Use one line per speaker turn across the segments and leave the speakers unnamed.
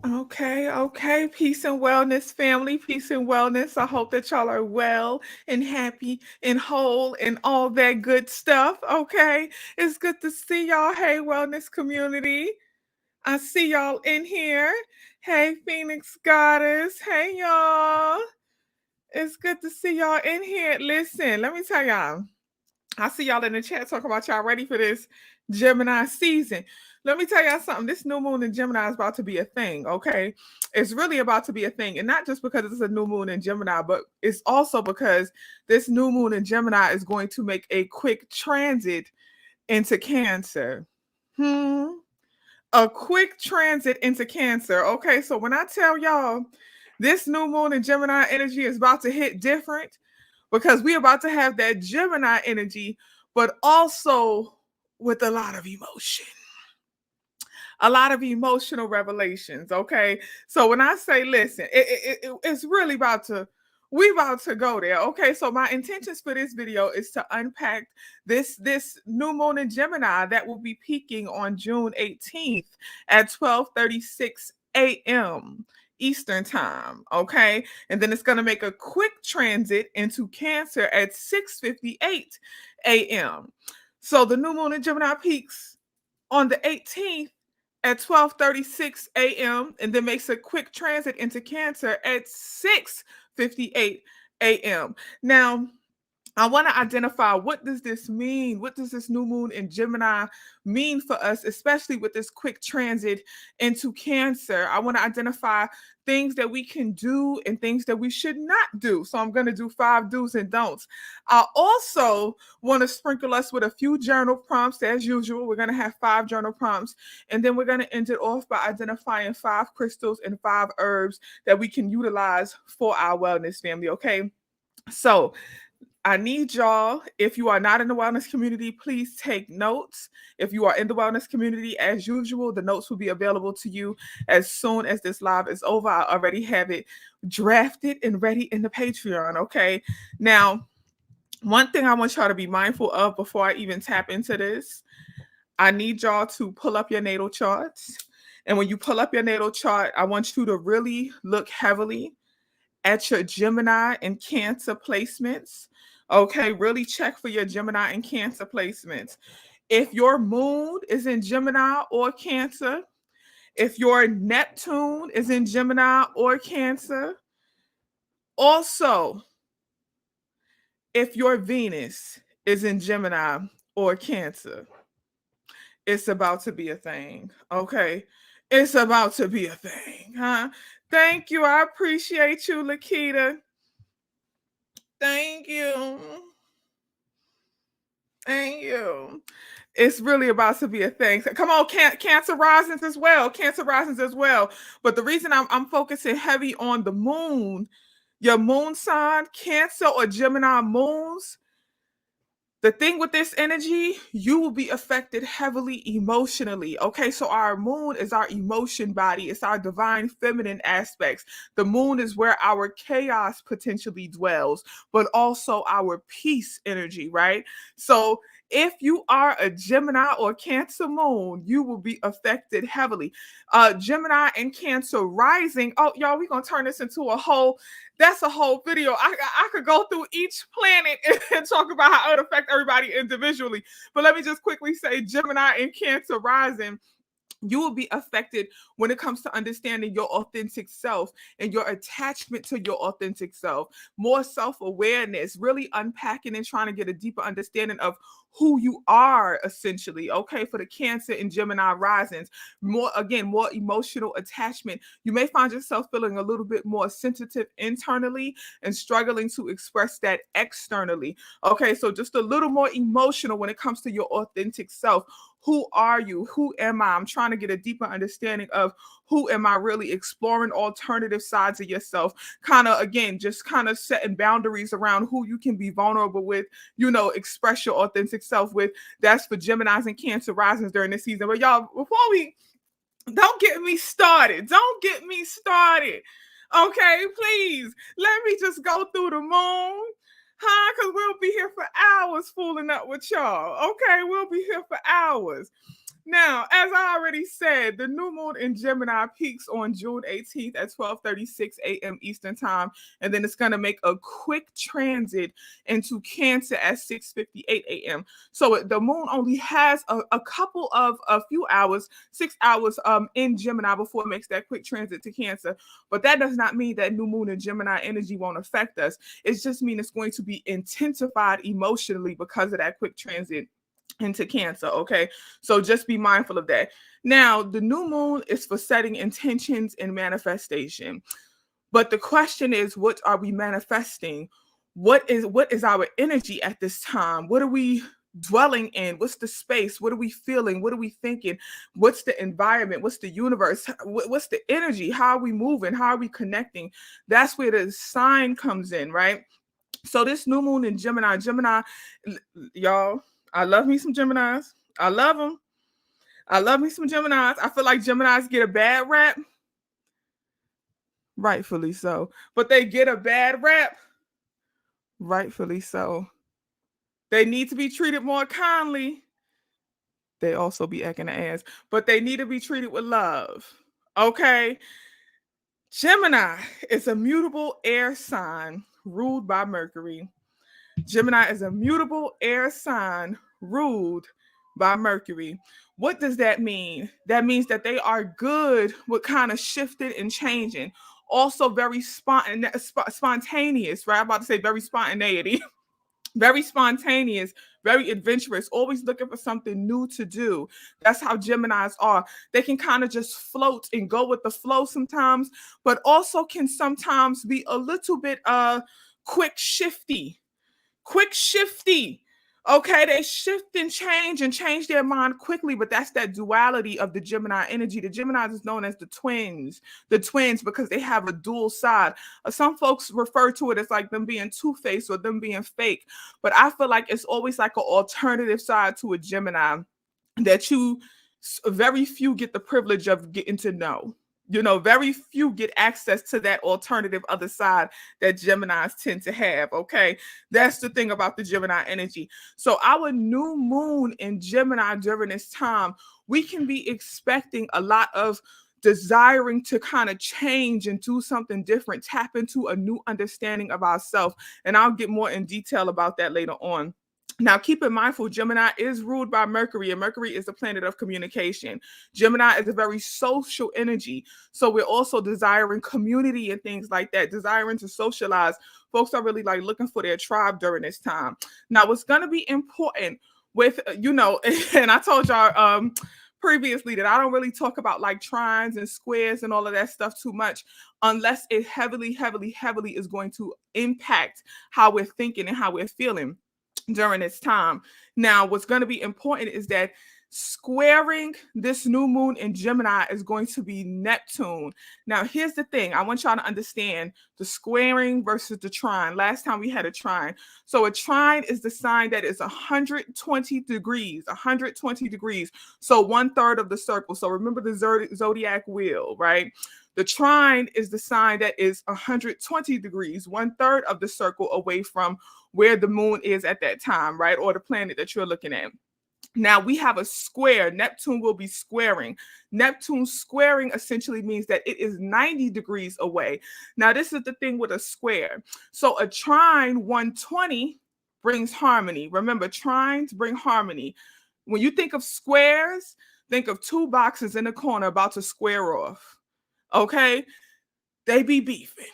Okay. Peace and wellness, family. Peace and wellness. I hope that y'all are well and happy and whole and all that good stuff. Okay. It's good to see y'all. Hey, wellness community. I see y'all in here. Hey, Phoenix Goddess. Hey, y'all. It's good to see y'all in here. Listen, let me tell y'all. I see y'all in the chat talking about y'all ready for this Gemini season. Let me tell y'all something. This new moon in Gemini is about to be a thing, okay? It's really about to be a thing. And not just because it's a new moon in Gemini, but it's also because this new moon in Gemini is going to make a quick transit into Cancer. Hmm. A quick transit into Cancer. Okay, so when I tell y'all this new moon in Gemini energy is about to hit different, because we're about to have that Gemini energy, but also with a lot of emotional revelations. Okay, so when I say listen, it's really we about to go there. Okay, so my intentions for this video is to unpack this new moon in Gemini that will be peaking on June 18th at 12:36 a.m. Eastern time, okay? And then it's going to make a quick transit into Cancer at 6:58 a.m. So the new moon in Gemini peaks on the 18th at 12:36 a.m. and then makes a quick transit into Cancer at 6:58 a.m. Now, I want to identify, what does this mean? What does this new moon in Gemini mean for us, especially with this quick transit into Cancer? I want to identify things that we can do and things that we should not do. So I'm going to do 5 do's and don'ts. I also want to sprinkle us with a few journal prompts as usual. We're going to have 5 journal prompts, and then we're going to end it off by identifying 5 crystals and 5 herbs that we can utilize for our wellness, family. Okay. So I need y'all, if you are not in the wellness community, please take notes. If you are in the wellness community, as usual, the notes will be available to you as soon as this live is over. I already have it drafted and ready in the Patreon. Okay. Now, one thing I want y'all to be mindful of before I even tap into this, I need y'all to pull up your natal charts. And when you pull up your natal chart, I want you to really look heavily at your Gemini and Cancer placements. Okay, really check for your Gemini and Cancer placements. If your moon is in Gemini or Cancer, if your Neptune is in Gemini or Cancer, also if your Venus is in Gemini or Cancer, it's about to be a thing. Okay, it's about to be a thing, huh? Thank you. I appreciate you, Lakita. Thank you. Thank you. It's really about to be a thing. So come on, Cancer risings as well. Cancer risings as well. But the reason I'm focusing heavy on the moon, your moon sign, Cancer or Gemini moons, the thing with this energy, you will be affected heavily emotionally. Okay, so our moon is our emotion body, it's our divine feminine aspects. The moon is where our chaos potentially dwells, but also our peace energy, right? So if you are a Gemini or Cancer moon, you will be affected heavily. Gemini and Cancer rising. Oh, y'all, we're gonna turn this into a whole, that's a whole video. I could go through each planet and talk about how it affects everybody individually. But let me just quickly say, Gemini and Cancer rising, you will be affected when it comes to understanding your authentic self and your attachment to your authentic self. More self-awareness, really unpacking and trying to get a deeper understanding of who you are, essentially. Okay, for the Cancer and Gemini risings, more emotional attachment. You may find yourself feeling a little bit more sensitive internally and struggling to express that externally. Okay, so just a little more emotional when it comes to your authentic self. Who are you? Who am I? I'm trying to get a deeper understanding of who am I, really exploring alternative sides of yourself. Kind of, again, just kind of setting boundaries around who you can be vulnerable with, express your authentic self with. That's for Geminis and Cancer risings during this season. But y'all, before we, don't get me started. Don't get me started. Okay, please. Let me just go through the moon. Huh? Because we'll be here for hours fooling up with y'all. Okay, we'll be here for hours. Now, as I already said, the new moon in Gemini peaks on June 18th at 12:36 a.m. Eastern Time, and then it's going to make a quick transit into Cancer at 6:58 a.m. So the moon only has a few hours, 6 hours in Gemini before it makes that quick transit to Cancer. But that does not mean that new moon in Gemini energy won't affect us. It just means it's going to be intensified emotionally because of that quick transit into Cancer. Okay, so just be mindful of that. Now, the new moon is for setting intentions and manifestation. But the question is, what are we manifesting? What is our energy at this time? What are we dwelling in? What's the space? What are we feeling? What are we thinking? What's the environment? What's the universe? What's the energy? How are we moving? How are we connecting? That's where the sign comes in, right? So this new moon in Gemini, y'all, I love me some Geminis. I love them. I love me some Geminis. I feel like Geminis get a bad rap, rightfully so. But they get a bad rap, rightfully so. They need to be treated more kindly. They also be acting the ass, but they need to be treated with love. Okay? Gemini is a mutable air sign ruled by Mercury. Gemini is a mutable air sign ruled by Mercury. What does that mean? That means that they are good with kind of shifting and changing. Also very spontaneous, right? I'm about to say very spontaneity. Very spontaneous, very adventurous, always looking for something new to do. That's how Geminis are. They can kind of just float and go with the flow sometimes, but also can sometimes be a little bit quick shifty. Quick shifty. Okay, they shift and change their mind quickly, but that's that duality of the Gemini energy. The Geminis is known as the twins because they have a dual side. Some folks refer to it as like them being two-faced or them being fake, but I feel like it's always like an alternative side to a Gemini that very few get the privilege of getting to know. Very few get access to that alternative other side that Geminis tend to have. Okay. That's the thing about the Gemini energy. So, our new moon in Gemini during this time, we can be expecting a lot of desiring to kind of change and do something different, tap into a new understanding of ourselves. And I'll get more in detail about that later on. Now, keep in mindful, Gemini is ruled by Mercury, and Mercury is the planet of communication. Gemini is a very social energy. So we're also desiring community and things like that, desiring to socialize. Folks are really like looking for their tribe during this time. Now, what's going to be important with, and I told y'all previously that I don't really talk about like trines and squares and all of that stuff too much unless it heavily, heavily, heavily is going to impact how we're thinking and how we're feeling during this time. Now, what's going to be important is that squaring this new moon in Gemini is going to be Neptune. Now, here's the thing. I want y'all to understand the squaring versus the trine. Last time we had a trine. So a trine is the sign that is 120 degrees, 120 degrees. So 1/3 of the circle. So remember the zodiac wheel, right? The trine is the sign that is 120 degrees, 1/3 of the circle away from where the moon is at that time, right? Or the planet that you're looking at. Now we have a square. Neptune will be squaring. Neptune squaring essentially means that it is 90 degrees away. Now, this is the thing with a square. So a trine 120 brings harmony. Remember, trines bring harmony. When you think of squares, think of two boxes in the corner about to square off. Okay? They be beefing.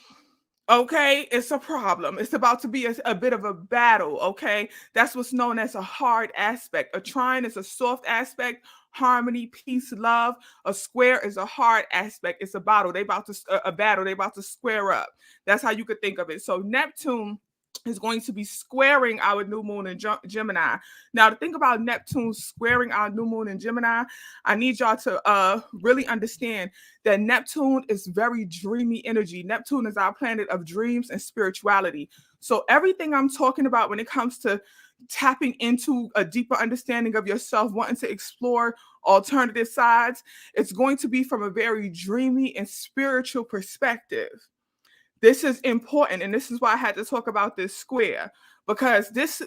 Okay, it's a problem. It's about to be a bit of a battle. Okay, that's what's known as a hard aspect. A trine is a soft aspect, harmony, peace, love. A square is a hard aspect. It's a battle. A battle. They about to square up. That's how you could think of it. So Neptune is going to be squaring our new moon in Gemini. Now, to think about Neptune squaring our new moon in Gemini, I need y'all to really understand that Neptune is very dreamy energy. Neptune is our planet of dreams and spirituality. So everything I'm talking about when it comes to tapping into a deeper understanding of yourself, wanting to explore alternative sides, it's going to be from a very dreamy and spiritual perspective. This is important, and this is why I had to talk about this square, because this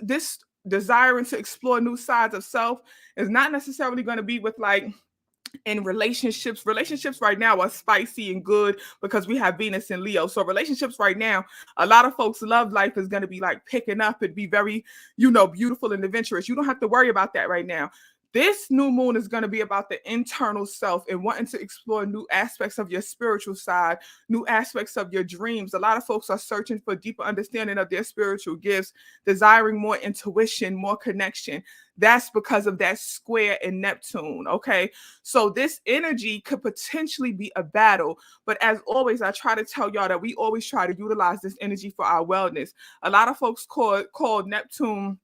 desiring to explore new sides of self is not necessarily going to be with like in relationships right now are spicy and good because we have Venus and Leo. So relationships right now, a lot of folks love life is going to be like picking up and be very, beautiful and adventurous. You don't have to worry about that right now. This new moon is going to be about the internal self and wanting to explore new aspects of your spiritual side, new aspects of your dreams. A lot of folks are searching for deeper understanding of their spiritual gifts, desiring more intuition, more connection. That's because of that square in Neptune. Okay. So this energy could potentially be a battle. But as always, I try to tell y'all that we always try to utilize this energy for our wellness. A lot of folks call Neptune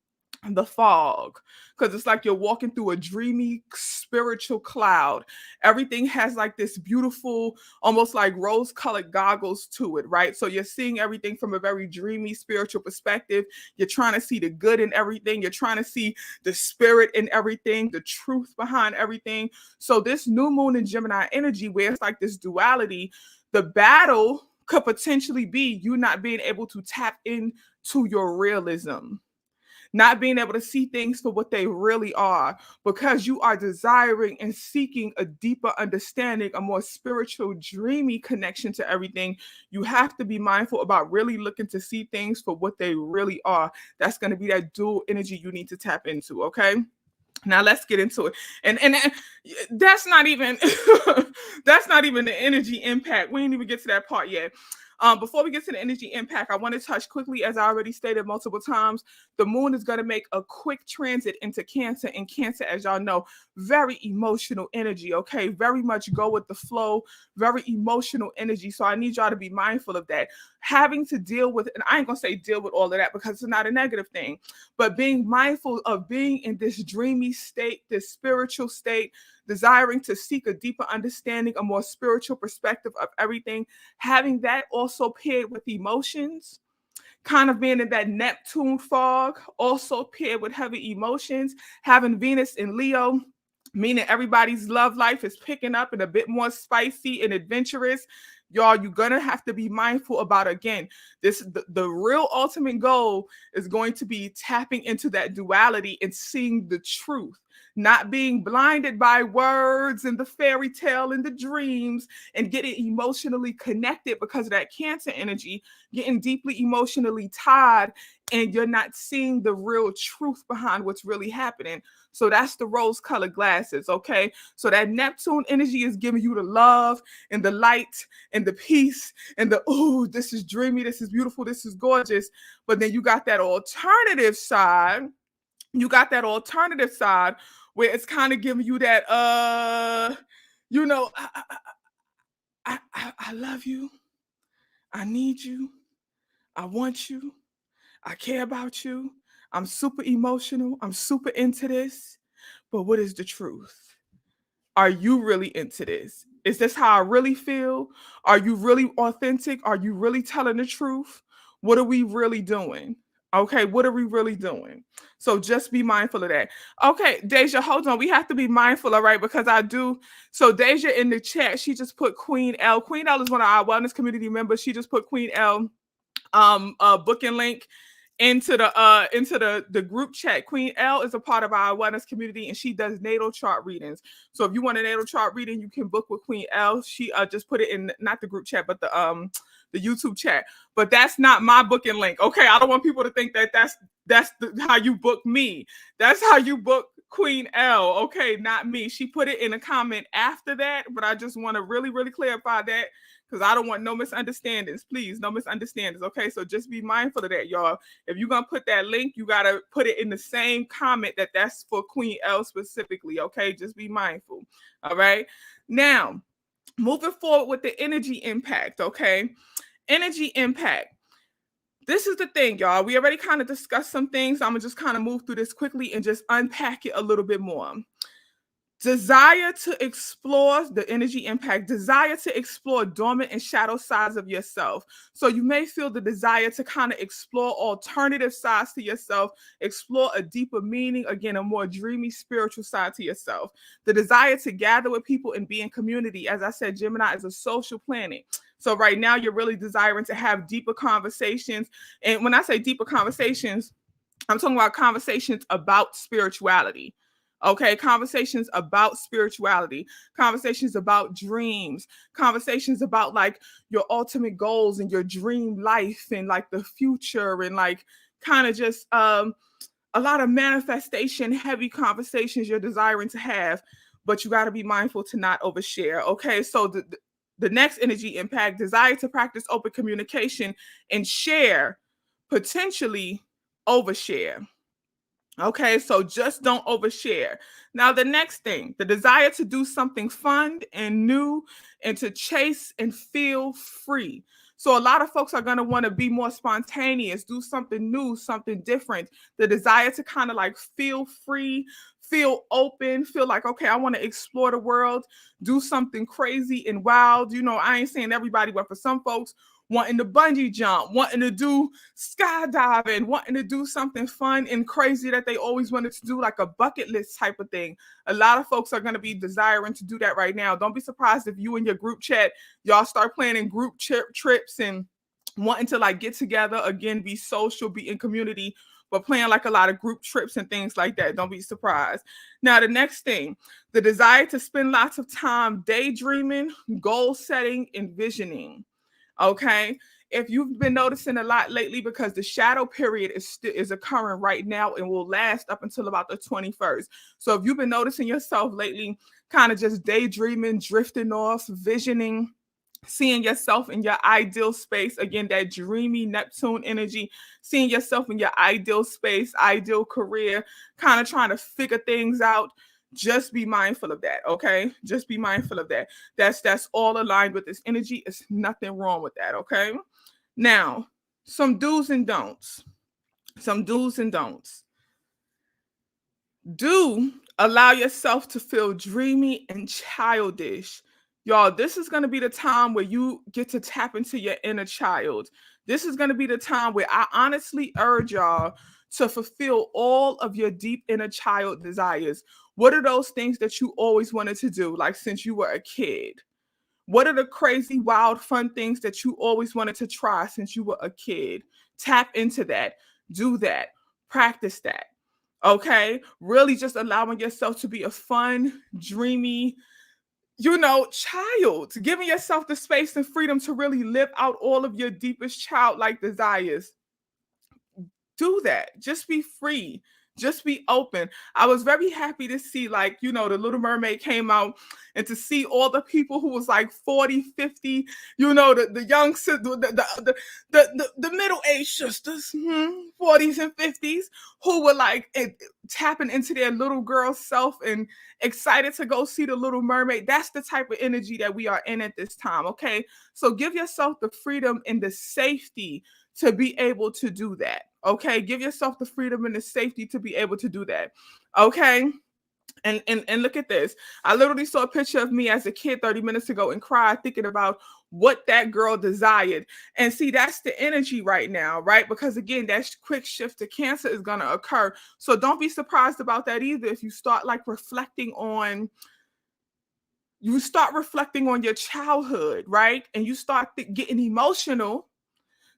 the fog because it's like you're walking through a dreamy spiritual cloud. Everything has like this beautiful, almost like rose colored goggles to it, right? So you're seeing everything from a very dreamy spiritual perspective. You're trying to see the good in everything. You're trying to see the spirit in everything, the truth behind everything. So this new moon in Gemini energy, where it's like this duality, the battle could potentially be you not being able to tap into your realism, not being able to see things for what they really are, because you are desiring and seeking a deeper understanding, a more spiritual, dreamy connection to everything. You have to be mindful about really looking to see things for what they really are. That's going to be that dual energy you need to tap into, okay? Now let's get into it. And that's not even that's not even the energy impact. We didn't even get to that part yet. Before we get to the energy impact, I want to touch quickly, as I already stated multiple times, the moon is going to make a quick transit into Cancer. And Cancer, as y'all know, very emotional energy, okay? Very much go with the flow, very emotional energy. So I need y'all to be mindful of that. Having to deal with, and I ain't going to say deal with all of that because it's not a negative thing, but being mindful of being in this dreamy state, this spiritual state, desiring to seek a deeper understanding, a more spiritual perspective of everything, having that also paired with emotions, kind of being in that Neptune fog, also paired with heavy emotions, having Venus in Leo, meaning everybody's love life is picking up and a bit more spicy and adventurous. Y'all, you're gonna have to be mindful about, again, the real ultimate goal is going to be tapping into that duality and seeing the truth, not being blinded by words and the fairy tale and the dreams, and getting emotionally connected because of that Cancer energy, getting deeply emotionally tied, and you're not seeing the real truth behind what's really happening. So that's the rose-colored glasses, okay? So that Neptune energy is giving you the love and the light and the peace and the, oh, this is dreamy, this is beautiful, this is gorgeous. But then you got that alternative side. Where it's kind of giving you that, you know, I love you. I need you. I want you. I care about you. I'm super emotional. I'm super into this. But what is the truth? Are you really into this? Is this how I really feel? Are you really authentic? Are you really telling the truth? What are we really doing? Okay, what are we really doing? So just be mindful of that. Okay, Deja, hold on. We have to be mindful, all right? Because I do. So Deja in the chat, she just put Queen L. Queen L is one of our wellness community members. She just put Queen L booking link into the group chat. Queen L is a part of our wellness community, and she does natal chart readings. So if you want a natal chart reading, you can book with Queen L. She just put it in, not the group chat, but the YouTube chat. But that's not my booking link. Okay, I don't want people to think that that's how you book me. That's how you book Queen L. Okay, not me. She put it in a comment after that, but I just want to really, really clarify that, because I don't want no misunderstandings. Please, no misunderstandings. Okay, so just be mindful of that, y'all. If you're gonna put that link, you gotta put it in the same comment that's for Queen L specifically. Okay, just be mindful. All right. Now, moving forward with the energy impact. Okay, energy impact. This is the thing, y'all. We already kind of discussed some things. I'm gonna just kind of move through this quickly and just unpack it a little bit more. Desire to explore the energy impact, desire to explore dormant and shadow sides of yourself. So you may feel the desire to kind of explore alternative sides to yourself, explore a deeper meaning, again, a more dreamy spiritual side to yourself. The desire to gather with people and be in community. As I said, Gemini is a social planet. So right now you're really desiring to have deeper conversations. And when I say deeper conversations, I'm talking about conversations about spirituality. Okay, conversations about spirituality, conversations about dreams, conversations about like your ultimate goals and your dream life and like the future and like kind of just a lot of manifestation heavy conversations you're desiring to have, but you got to be mindful to not overshare. Okay, so the next energy impact, desire to practice open communication and share, potentially overshare. Okay, so just don't overshare. Now, the next thing, the desire to do something fun and new and to chase and feel free. So, a lot of folks are going to want to be more spontaneous, do something new, something different. The desire to kind of like feel free, feel open, feel like, okay, I want to explore the world, do something crazy and wild. You know, I ain't saying everybody, but for some folks, wanting to bungee jump, wanting to do skydiving, wanting to do something fun and crazy that they always wanted to do, like a bucket list type of thing. A lot of folks are going to be desiring to do that right now. Don't be surprised if you and your group chat, y'all start planning group trips and wanting to like get together again, be social, be in community, but plan like a lot of group trips and things like that. Don't be surprised. Now, the next thing, the desire to spend lots of time daydreaming, goal setting, and visioning. Okay. If you've been noticing a lot lately, because the shadow period is occurring right now and will last up until about the 21st. So if you've been noticing yourself lately, kind of just daydreaming, drifting off, visioning, seeing yourself in your ideal space, again, that dreamy Neptune energy, seeing yourself in your ideal space, ideal career, kind of trying to figure things out, just be mindful of that. Okay, just be mindful of that. That's all aligned with this energy. It's nothing wrong with that. Okay, now some do's and don'ts. Some do's and don'ts. Do allow yourself to feel dreamy and childish. Y'all, this is going to be the time where you get to tap into your inner child. This is going to be the time where I honestly urge y'all to fulfill all of your deep inner child desires. What are those things that you always wanted to do, like since you were a kid? What are the crazy, wild, fun things that you always wanted to try since you were a kid? Tap into that. Do that. Practice that. Okay? Really just allowing yourself to be a fun, dreamy, child, giving yourself the space and freedom to really live out all of your deepest childlike desires. Do that. Just be free. Just be open. I was very happy to see, like, the Little Mermaid came out and to see all the people who was like 40, 50, the young, the middle-aged sisters, 40s and 50s, who were like tapping into their little girl self and excited to go see the Little Mermaid. That's the type of energy that we are in at this time, okay? So give yourself the freedom and the safety to be able to do that. Okay, give yourself the freedom and the safety to be able to do that. Okay. And look at this. I literally saw a picture of me as a kid 30 minutes ago and cried thinking about what that girl desired. And see, that's the energy right now, right? Because again, that quick shift to Cancer is going to occur. So don't be surprised about that either if you start like reflecting on your childhood, right? And you start getting emotional,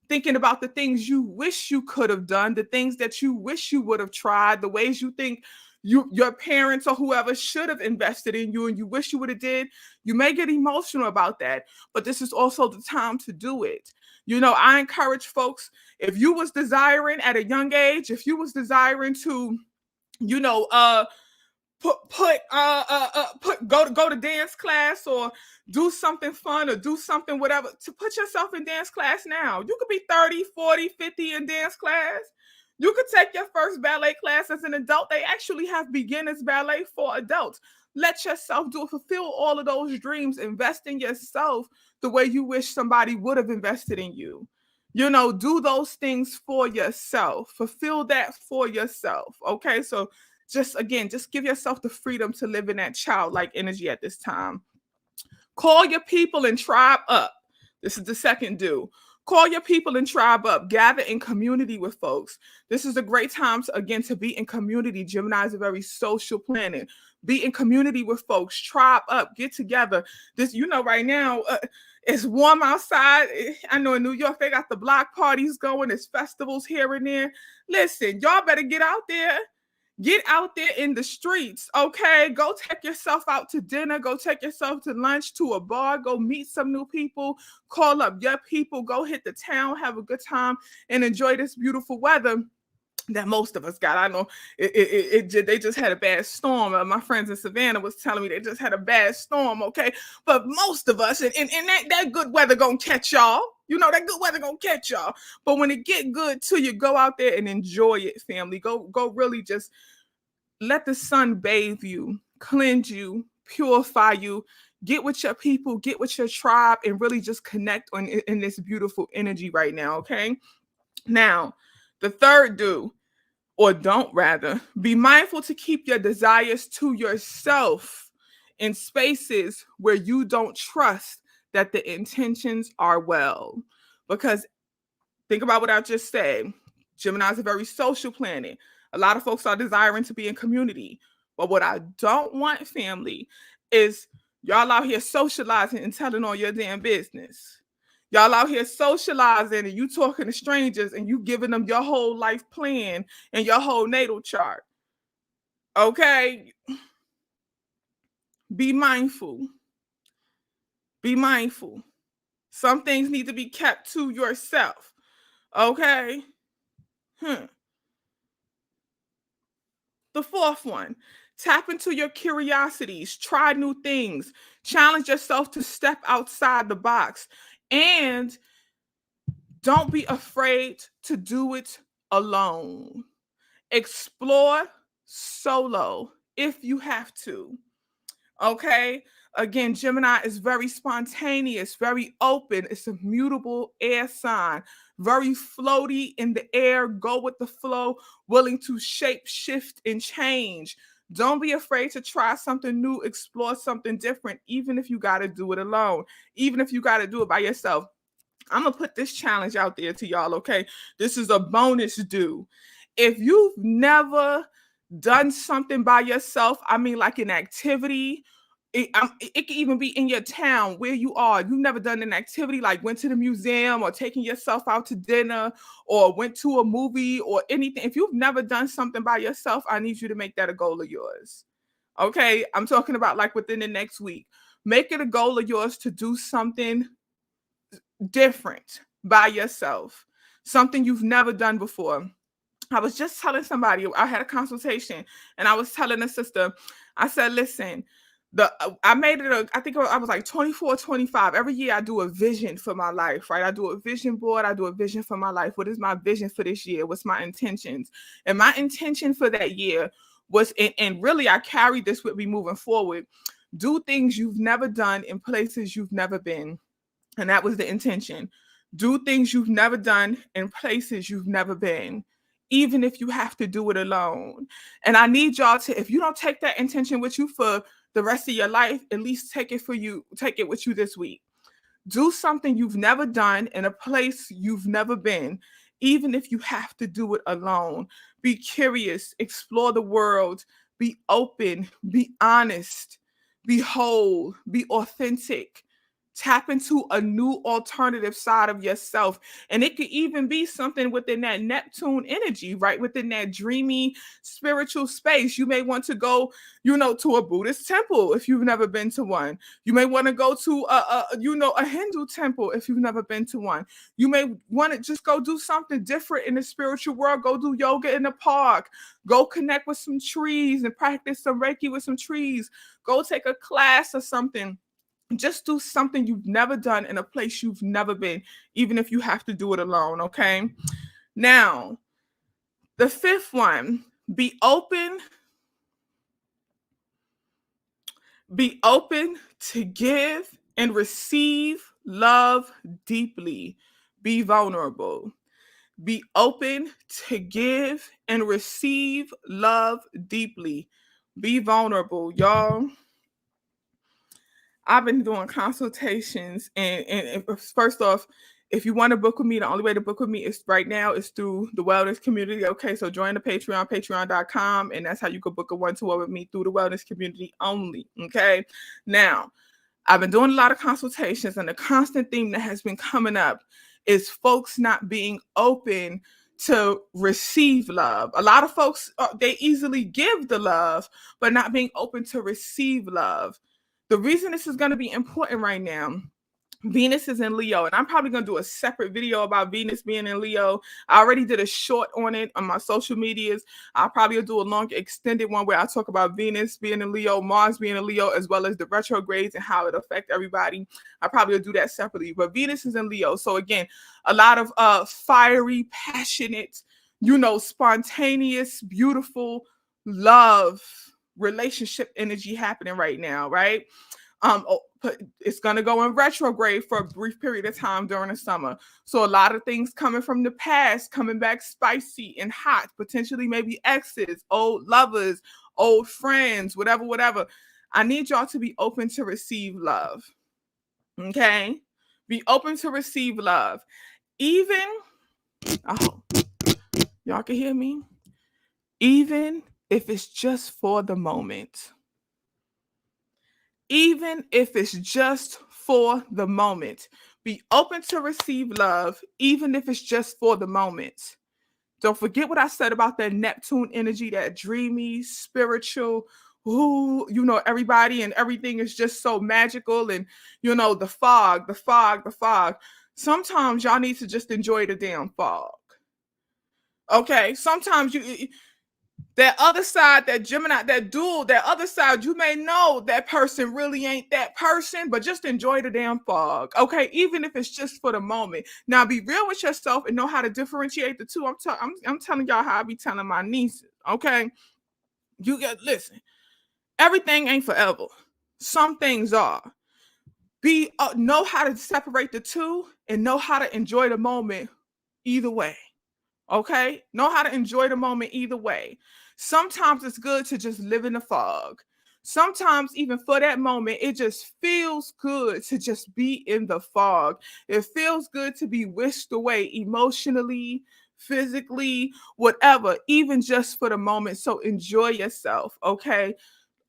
thinking about the things you wish you could have done, the things that you wish you would have tried, the ways you think your parents or whoever should have invested in you and you wish you would have did. You may get emotional about that, but this is also the time to do it. I encourage folks, if you was desiring at a young age, if you was desiring to, go to dance class or do something fun or do something whatever, to put yourself in dance class now. You could be 30, 40, 50 in dance class. You could take your first ballet class as an adult. They actually have beginners ballet for adults. Let yourself do it. Fulfill all of those dreams. Invest in yourself the way you wish somebody would have invested in you. Do those things for yourself. Fulfill that for yourself. Okay, so just give yourself the freedom to live in that childlike energy at this time. Call your people and tribe up. This is the second do. Call your people and tribe up. Gather in community with folks. This is a great time to be in community. Gemini is a very social planet. Be in community with folks. Tribe up. Get together. This, right now, It's warm outside. I know in New York they got the block parties going. There's festivals here and there. Listen, y'all better get out there. Get out there in the streets, okay? Go take yourself out to dinner. Go take yourself to lunch, to a bar. Go meet some new people. Call up your people. Go hit the town. Have a good time and enjoy this beautiful weather that most of us got. I know they just had a bad storm. My friends in Savannah was telling me they just had a bad storm, okay? But most of us, and that good weather gonna catch y'all. You know, that good weather gonna catch y'all. But when it get good to you, go out there and enjoy it, family. Go really just let the sun bathe you, cleanse you, purify you. Get with your people, get with your tribe, and really just connect in this beautiful energy right now, okay? Now, the third do, or don't rather, be mindful to keep your desires to yourself in spaces where you don't trust that the intentions are well. Because think about what I just said. Gemini is a very social planet. A lot of folks are desiring to be in community. But what I don't want, family, is y'all out here socializing and telling all your damn business. Y'all out here socializing and you talking to strangers and you giving them your whole life plan and your whole natal chart. Okay? Be mindful. Be mindful. Some things need to be kept to yourself. Okay? The fourth one, tap into your curiosities, try new things, challenge yourself to step outside the box, and don't be afraid to do it alone. Explore solo if you have to. Okay? Again, Gemini is very spontaneous, very open. It's a mutable air sign, very floaty in the air, go with the flow, willing to shape, shift, and change. Don't be afraid to try something new, explore something different, even if you got to do it alone, even if you got to do it by yourself. I'm going to put this challenge out there to y'all, okay? This is a bonus do. If you've never done something by yourself, I mean, like an activity, it can even be in your town where you are. You've never done an activity like went to the museum or taking yourself out to dinner or went to a movie or anything. If you've never done something by yourself, I need you to make that a goal of yours. Okay? I'm talking about like within the next week. Make it a goal of yours to do something different by yourself, something you've never done before. I was just telling somebody, I had a consultation and I was telling a sister, I said, listen, I made it, I think I was like 24, 25. Every year I do a vision for my life, right? I do a vision board. I do a vision for my life. What is my vision for this year? What's my intentions? And my intention for that year was, and really I carried this with me moving forward, do things you've never done in places you've never been. And that was the intention. Do things you've never done in places you've never been, even if you have to do it alone. And I need y'all to, if you don't take that intention with you for the rest of your life, at least take it with you this week. Do something you've never done in a place you've never been, even if you have to do it alone. Be curious, explore the world, be open, be honest, be whole, be authentic. Tap into a new alternative side of yourself. And it could even be something within that Neptune energy, right? Within that dreamy spiritual space. You may want to go, to a Buddhist temple if you've never been to one. You may want to go to a Hindu temple if you've never been to one. You may want to just go do something different in the spiritual world. Go do yoga in the park. Go connect with some trees and practice some Reiki with some trees. Go take a class or something. Just do something you've never done in a place you've never been, even if you have to do it alone, okay? Now, the fifth one, be open to give and receive love deeply. Be vulnerable. Be open to give and receive love deeply. Be vulnerable, y'all. I've been doing consultations, and first off, if you want to book with me, the only way to book with me is right now is through the wellness community. Okay, so join the Patreon, patreon.com, and that's how you can book a one-to-one with me through the wellness community only. Okay, now I've been doing a lot of consultations, and the constant theme that has been coming up is folks not being open to receive love. A lot of folks, they easily give the love, but not being open to receive love. The reason this is going to be important right now, Venus is in Leo, and I'm probably going to do a separate video about Venus being in Leo. I already did a short on it on my social medias. I'll probably do a long extended one where I talk about Venus being in Leo, Mars being in Leo, as well as the retrogrades and how it affect everybody. I probably will do that separately. But Venus is in Leo. So again, a lot of fiery, passionate, spontaneous, beautiful love relationship energy happening right now, right? It's going to go in retrograde for a brief period of time during the summer. So a lot of things coming from the past, coming back spicy and hot, potentially maybe exes, old lovers, old friends, whatever. I need y'all to be open to receive love. Okay? Be open to receive love. Even, oh, y'all can hear me? Even if it's just for the moment. Even if it's just for the moment. Be open to receive love, even if it's just for the moment. Don't forget what I said about that Neptune energy, that dreamy, spiritual, everybody and everything is just so magical. And, the fog. Sometimes y'all need to just enjoy the damn fog. Okay? Sometimes that other side, that Gemini, that dual, that other side, you may know that person really ain't that person, but just enjoy the damn fog, okay? Even if it's just for the moment. Now, be real with yourself and know how to differentiate the two. I'm telling y'all how I be telling my nieces, okay? Listen, everything ain't forever. Some things are. Know how to separate the two and know how to enjoy the moment either way. Okay? Know how to enjoy the moment either way. Sometimes it's good to just live in the fog. Sometimes, even for that moment, it just feels good to just be in the fog. It feels good to be whisked away emotionally, physically, whatever, even just for the moment. So enjoy yourself, okay?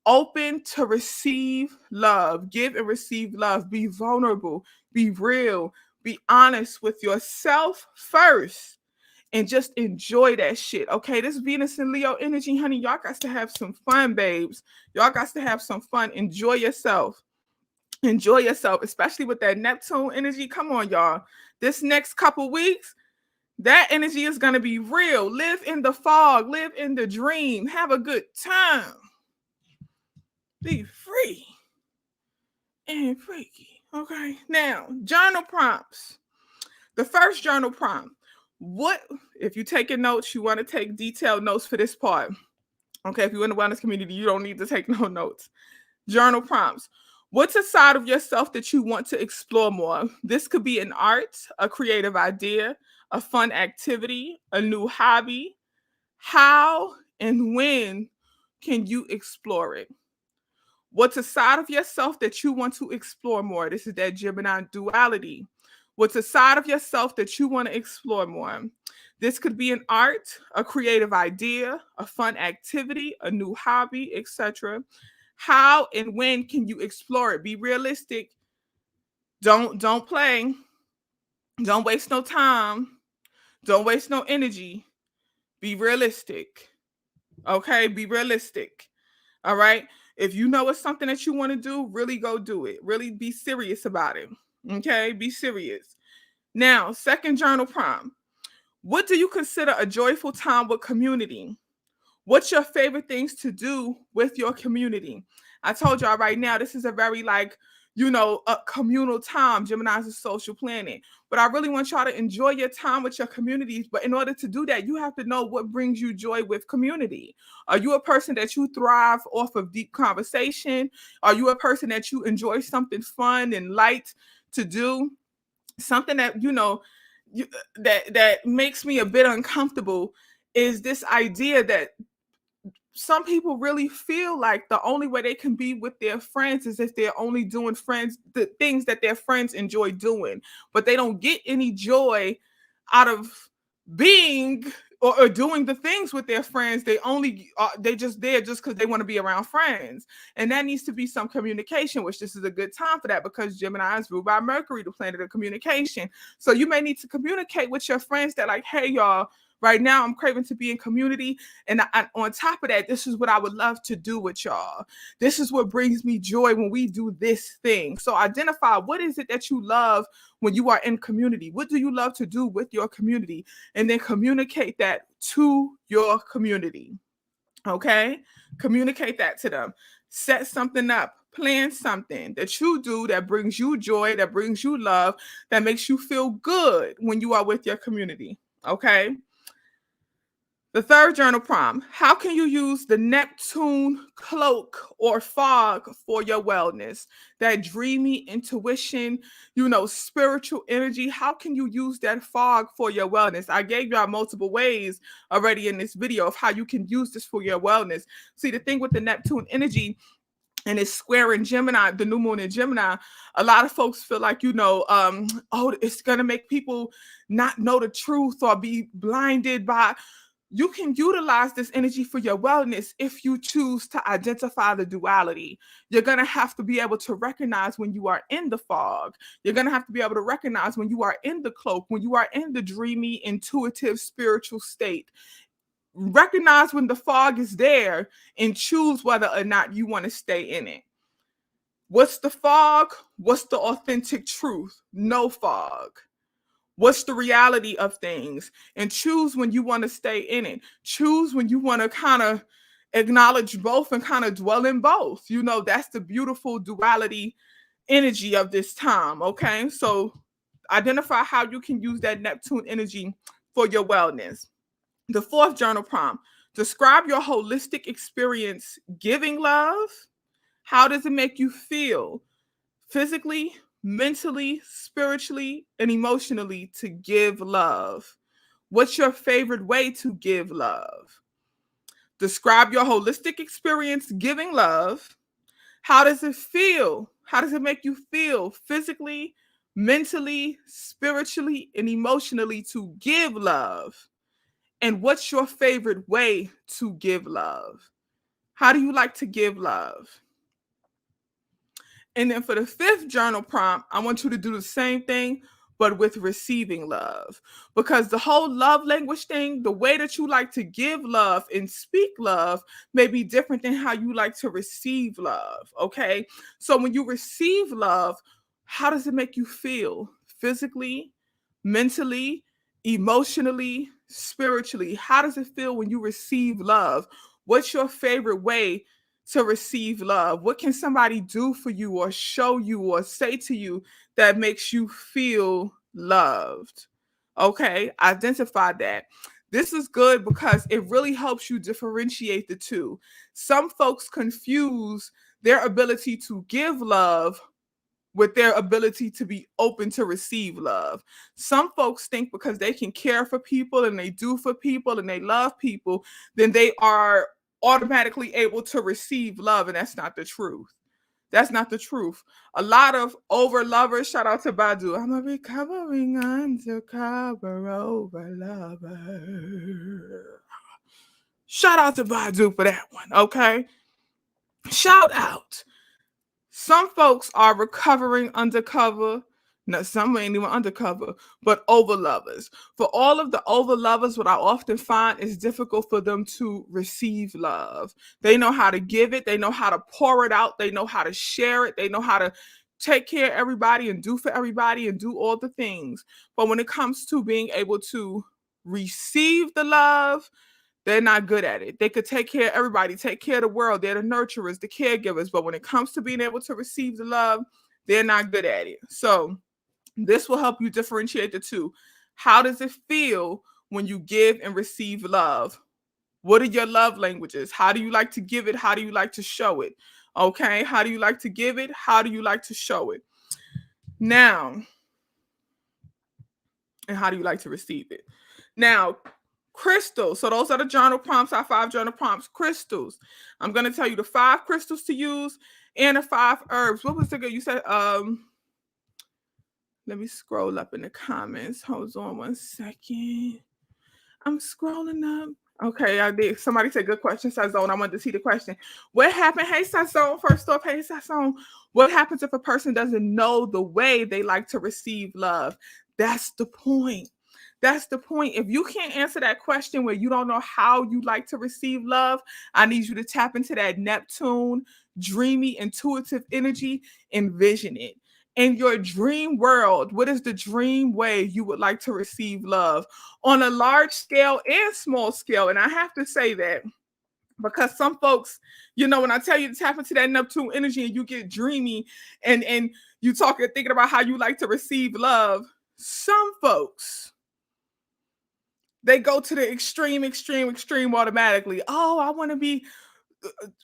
Open to receive love, give and receive love. Be vulnerable, be real, be honest with yourself first and just enjoy that shit. Okay, this Venus and Leo energy, honey, y'all got to have some fun, babes. Y'all got to have some fun. Enjoy yourself. Enjoy yourself, especially with that Neptune energy. Come on, y'all. This next couple weeks, that energy is going to be real. Live in the fog, live in the dream, have a good time. Be free and freaky. Okay, now, journal prompts. The first journal prompt. What, if you're taking notes, you want to take detailed notes for this part. Okay, if you're in the wellness community, you don't need to take no notes. Journal prompts. What's a side of yourself that you want to explore more? This could be an art, a creative idea, a fun activity, a new hobby. How and when can you explore it? What's a side of yourself that you want to explore more? This is that Gemini duality. What's a side of yourself that you want to explore more? This could be an art, a creative idea, a fun activity, a new hobby, etc. How and when can you explore it? Be realistic. Don't play. Don't waste no time. Don't waste no energy. Be realistic. Okay? Be realistic. All right? If you know it's something that you want to do, really go do it. Really be serious about it. Okay? Be serious. Now, second journal prompt. What do you consider a joyful time with community? What's your favorite things to do with your community? I told y'all right now, this is a very a communal time. Gemini is a social planet. But I really want y'all to enjoy your time with your communities. But in order to do that, you have to know what brings you joy with community. Are you a person that you thrive off of deep conversation? Are you a person that you enjoy something fun and light to do? Something that, that makes me a bit uncomfortable is this idea that some people really feel like the only way they can be with their friends is if they're only doing the things that their friends enjoy doing, but they don't get any joy out of being or doing the things with their friends. They just there just because they want to be around friends. And that needs to be some communication, which this is a good time for that because Gemini is ruled by Mercury, the planet of communication. So you may need to communicate with your friends that, like, hey, y'all, right now I'm craving to be in community. And on top of that, this is what I would love to do with y'all. This is what brings me joy when we do this thing. So identify, what is it that you love when you are in community? What do you love to do with your community? And then communicate that to your community. Okay? Communicate that to them. Set something up. Plan something that you do that brings you joy, that brings you love, that makes you feel good when you are with your community. Okay? The third journal prompt: how can you use the Neptune cloak or fog for your wellness? That dreamy intuition, spiritual energy. How can you use that fog for your wellness? I gave y'all multiple ways already in this video of how you can use this for your wellness. See, the thing with the Neptune energy, and it's square in Gemini, the new moon in Gemini, a lot of folks feel like, oh, it's going to make people not know the truth or be blinded by. You can utilize this energy for your wellness if you choose to identify the duality. You're going to have to be able to recognize when you are in the fog. You're going to have to be able to recognize when you are in the cloak, when you are in the dreamy, intuitive, spiritual state. Recognize when the fog is there and choose whether or not you want to stay in it. What's the fog? What's the authentic truth? No fog. What's the reality of things? And choose when you want to stay in it. Choose when you want to kind of acknowledge both and kind of dwell in both. That's the beautiful duality energy of this time. Okay. So identify how you can use that Neptune energy for your wellness. The fourth journal prompt: describe your holistic experience giving love. How does it make you feel physically, mentally, spiritually, and emotionally to give love? What's your favorite way to give love? Describe your holistic experience giving love. How does it feel? How does it make you feel physically, mentally, spiritually, and emotionally to give love? And what's your favorite way to give love? How do you like to give love? And then for the fifth journal prompt, I want you to do the same thing, but with receiving love. Because the whole love language thing, the way that you like to give love and speak love may be different than how you like to receive love. Okay. So when you receive love, how does it make you feel physically, mentally, emotionally, spiritually? How does it feel when you receive love? What's your favorite way to receive love? What can somebody do for you or show you or say to you that makes you feel loved? Okay, identify that. This is good because it really helps you differentiate the two. Some folks confuse their ability to give love with their ability to be open to receive love. Some folks think because they can care for people and they do for people and they love people, then they are automatically able to receive love. And that's not the truth. That's not the truth. A lot of over lovers, shout out to Badu. I'm a recovering undercover over lover. Shout out to Badu for that one, okay? Shout out. Some folks are recovering undercover. No, some ain't even undercover, but over lovers. For all of the over lovers, what I often find is difficult for them to receive love. They know how to give it. They know how to pour it out. They know how to share it. They know how to take care of everybody and do for everybody and do all the things. But when it comes to being able to receive the love, they're not good at it. They could take care of everybody, take care of the world. They're the nurturers, the caregivers. But when it comes to being able to receive the love, they're not good at it. So this will help you differentiate the two. How does it feel when you give and receive love? What are your love languages? How do you like to give it? How do you like to show it? Okay. How do you like to give it? How do you like to show it? Now, and how do you like to receive it? Now, crystals. So those are the journal prompts, our 5 journal prompts. Crystals. I'm going to tell you the 5 crystals to use and the 5 herbs. What was the good? You said, let me scroll up in the comments. Hold on one second. I'm scrolling up. Okay, I did. Somebody said good question, Sazone. I wanted to see the question. What happened? Hey, Sazone. First off, hey, Sazone. What happens if a person doesn't know the way they like to receive love? That's the point. That's the point. If you can't answer that question where you don't know how you like to receive love, I need you to tap into that Neptune, dreamy, intuitive energy. Envision it. In your dream world, what is the dream way you would like to receive love on a large scale and small scale? And I have to say that because some folks, when I tell you to tap into that Neptune energy and you get dreamy and you talking thinking about how you like to receive love, some folks they go to the extreme, extreme, extreme automatically. Oh, I want to be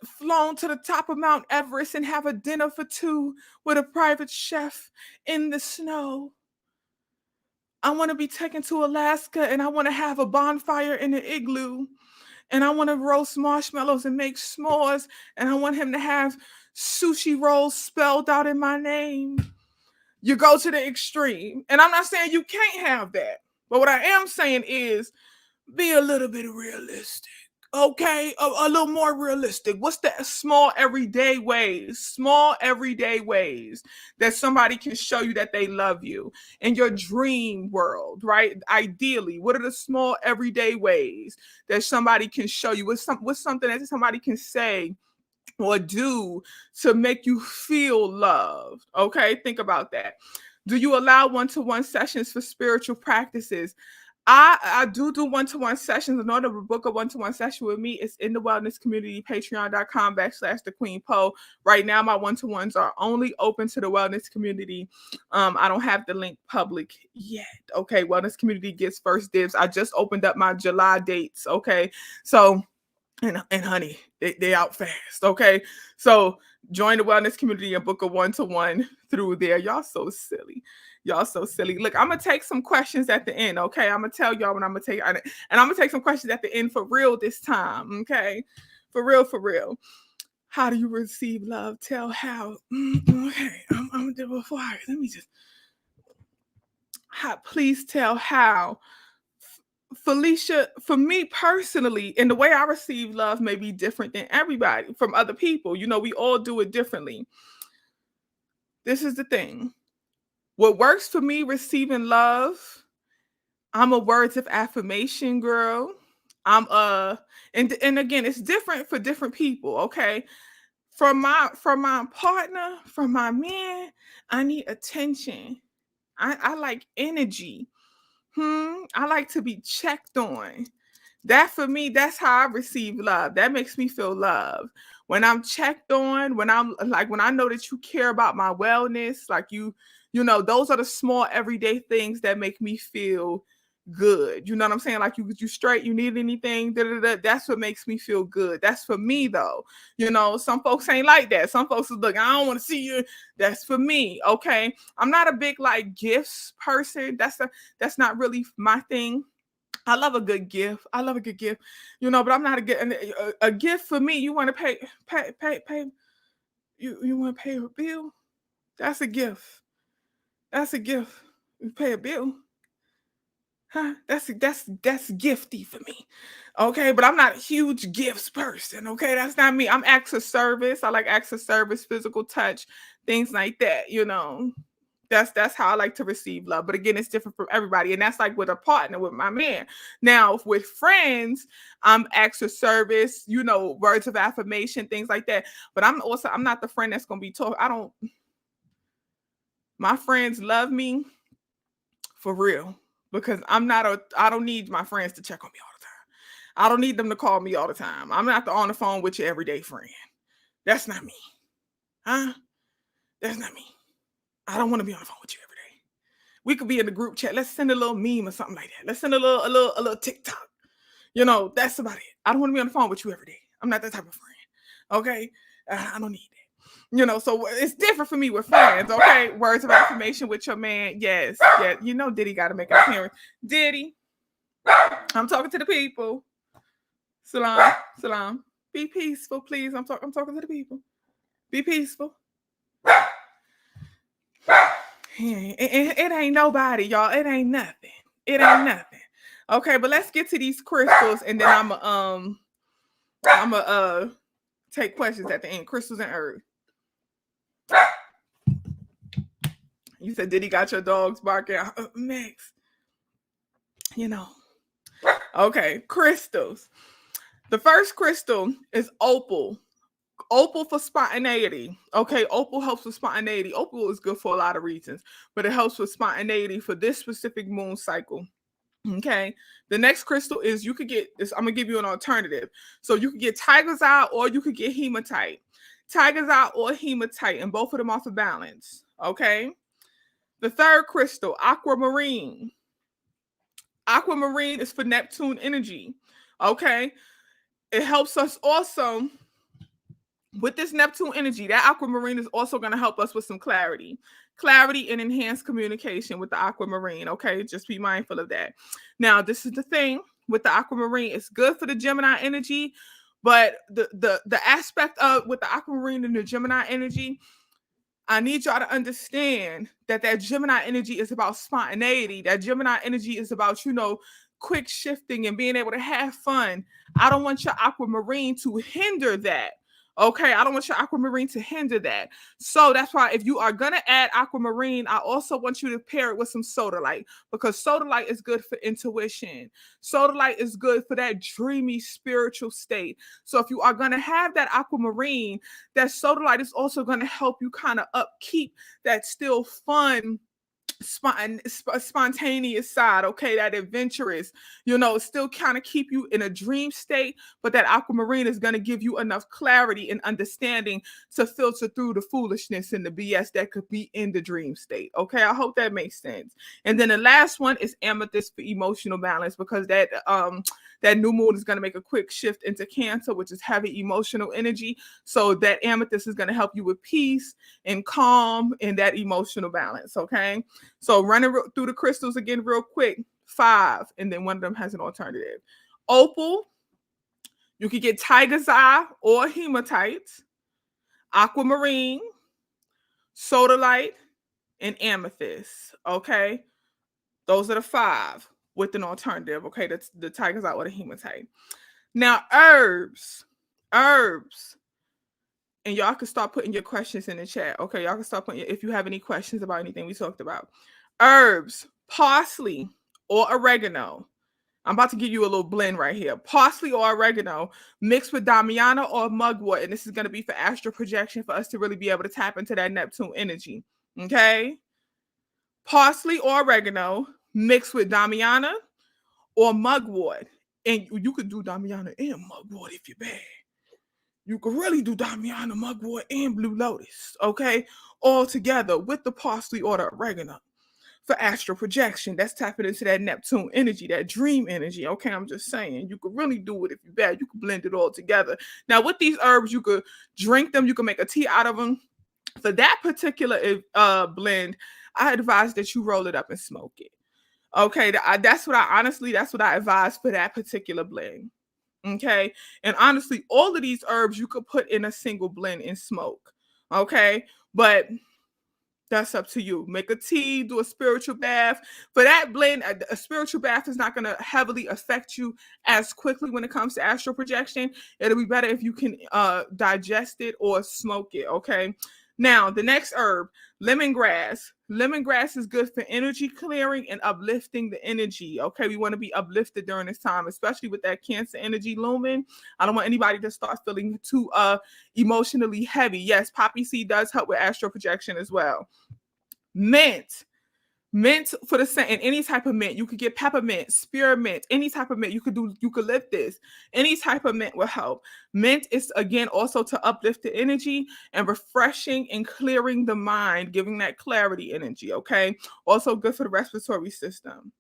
flown to the top of Mount Everest and have a dinner for two with a private chef in the snow. I want to be taken to Alaska and I want to have a bonfire in the igloo and I want to roast marshmallows and make s'mores and I want him to have sushi rolls spelled out in my name. You go to the extreme. And I'm not saying you can't have that. But what I am saying is be a little bit realistic. Okay, a little more realistic. What's the small everyday ways that somebody can show you that they love you in your dream world, right? Ideally, what are the small everyday ways that somebody can show you? What's something that somebody can say or do to make you feel loved? Okay, think about that. Do you allow one-to-one sessions for spiritual practices? I do one-to-one sessions. In order to book a one-to-one session with me, it's in the wellness community, patreon.com/the Queen Poe. Right now, my one-to-ones are only open to the wellness community. I don't have the link public yet. Okay, wellness community gets first dibs. I just opened up my July dates. Okay, so and honey, they out fast. Okay, so join the wellness community and book a one-to-one through there. Y'all so silly. Y'all so silly. Look, I'm gonna take some questions at the end. Okay, I'm gonna tell y'all when I'm gonna take, and I'm gonna take some questions at the end for real this time. Okay, for real, for real. How do you receive love? Tell how. Okay, I'm gonna do it before let me just. Please tell how. Felicia, for me personally, and the way I receive love may be different than everybody from other people. We all do it differently. This is the thing. What works for me receiving love, I'm a words of affirmation girl. I'm and again, it's different for different people, okay? For my partner, for my man, I need attention. I like energy. I like to be checked on. That for me, that's how I receive love. That makes me feel love. When I'm checked on, when I know that you care about my wellness, like those are the small everyday things that make me feel good. You know what I'm saying? Like you straight, you need anything, da, da, da. That's what makes me feel good. That's for me though. Some folks ain't like that. Some folks is look, I don't want to see you. That's for me. Okay. I'm not a big like gifts person. That's not really my thing. I love a good gift. I love a good gift, but I'm not a gift for me. You want to pay. You want to pay a bill? That's a gift. That's a gift. You pay a bill, huh? That's gifty for me. Okay, but I'm not a huge gifts person. Okay, that's not me. I'm acts of service. I like acts of service, physical touch, things like that. That's how I like to receive love. But again, it's different from everybody. And that's like with a partner, with my man. Now, with friends, I'm acts of service, words of affirmation, things like that. But I'm not the friend that's gonna be told. My friends love me for real. Because I don't need my friends to check on me all the time. I don't need them to call me all the time. I'm not on the phone with your everyday friend. That's not me. Huh? That's not me. I don't want to be on the phone with you every day. We could be in the group chat. Let's send a little meme or something like that. Let's send a little TikTok. That's about it. I don't want to be on the phone with you every day. I'm not that type of friend. Okay? I don't need that. So it's different for me with friends. Okay? Words of affirmation with your man. Yes. Yeah. Diddy got to make an appearance. Diddy. I'm talking to the people. Salam. Salam. Be peaceful, please. I'm talking to the people. Be peaceful. It ain't nobody, y'all. It ain't nothing. It ain't nothing. Okay, but let's get to these crystals, and then I'm take questions at the end. Crystals and herbs. You said, did he got your dogs barking? Max, you know. Okay, crystals. The first crystal is opal. Opal for spontaneity. Okay, opal helps with spontaneity. Opal is good for a lot of reasons, but it helps with spontaneity for this specific moon cycle. Okay, the next crystal is you could get this. I'm gonna give you an alternative. So you could get tiger's eye or you could get hematite. Tiger's eye or hematite, and both of them off of balance. Okay. The third crystal, aquamarine. Aquamarine is for Neptune energy. Okay. It helps us also with this Neptune energy. That aquamarine is also going to help us with some clarity. Clarity and enhanced communication with the aquamarine. Okay. Just be mindful of that. Now, this is the thing with the aquamarine. It's good for the Gemini energy, but the aspect of with the aquamarine and the Gemini energy, I need y'all to understand that Gemini energy is about spontaneity. That Gemini energy is about, quick shifting and being able to have fun. I don't want your aquamarine to hinder that. Okay, I don't want your aquamarine to hinder that. So that's why if you are gonna add aquamarine, I also want you to pair it with some sodalite, because sodalite is good for intuition. Sodalite is good for that dreamy spiritual state. So if you are gonna have that aquamarine, that sodalite is also gonna help you kind of upkeep that still fun spontaneous side, okay, that adventurous, still kind of keep you in a dream state, but that aquamarine is going to give you enough clarity and understanding to filter through the foolishness and the BS that could be in the dream state. Okay, I hope that makes sense. And then the last one is amethyst for emotional balance, because that new moon is going to make a quick shift into Cancer, which is heavy emotional energy. So that amethyst is going to help you with peace and calm and that emotional balance. Okay. So running through the crystals again real quick, 5, and then one of them has an alternative. Opal, you could get tiger's eye or hematite, aquamarine, sodalite, and amethyst. Okay, those are the 5 with an alternative. Okay, that's the tiger's eye or the hematite. Now herbs, and y'all can start putting your questions in the chat. Okay, y'all can start putting if you have any questions about anything we talked about. Herbs, parsley or oregano. I'm about to give you a little blend right here. Parsley or oregano mixed with Damiana or mugwort. And this is going to be for astral projection for us to really be able to tap into that Neptune energy. Okay? Parsley or oregano mixed with Damiana or mugwort. And you could do Damiana and mugwort if you're bad. You could really do Damiana, mugwort, and blue lotus. Okay? All together with the parsley or the oregano for astral projection. That's tapping into that Neptune energy, that dream energy. Okay, I'm just saying, you could really do it if you're bad. You could blend it all together. Now, with these herbs, you could drink them. You can make a tea out of them. For that particular blend, I advise that you roll it up and smoke it. Okay, that's what I advise for that particular blend. Okay, and honestly, all of these herbs you could put in a single blend and smoke. Okay, but that's up to you. Make a tea, do a spiritual bath. For that blend, a spiritual bath is not going to heavily affect you as quickly when it comes to astral projection. It'll be better if you can digest it or smoke it, okay? Now, the next herb, lemongrass. Lemongrass is good for energy clearing and uplifting the energy, okay? We want to be uplifted during this time, especially with that Cancer energy looming. I don't want anybody to start feeling too emotionally heavy. Yes, poppy seed does help with astral projection as well. Mint for the scent, and any type of mint. You could get peppermint, spearmint, any type of mint. You could do eucalyptus. Any type of mint will help. Mint is again also to uplift the energy and refreshing and clearing the mind, giving that clarity energy. Okay, also good for the respiratory system.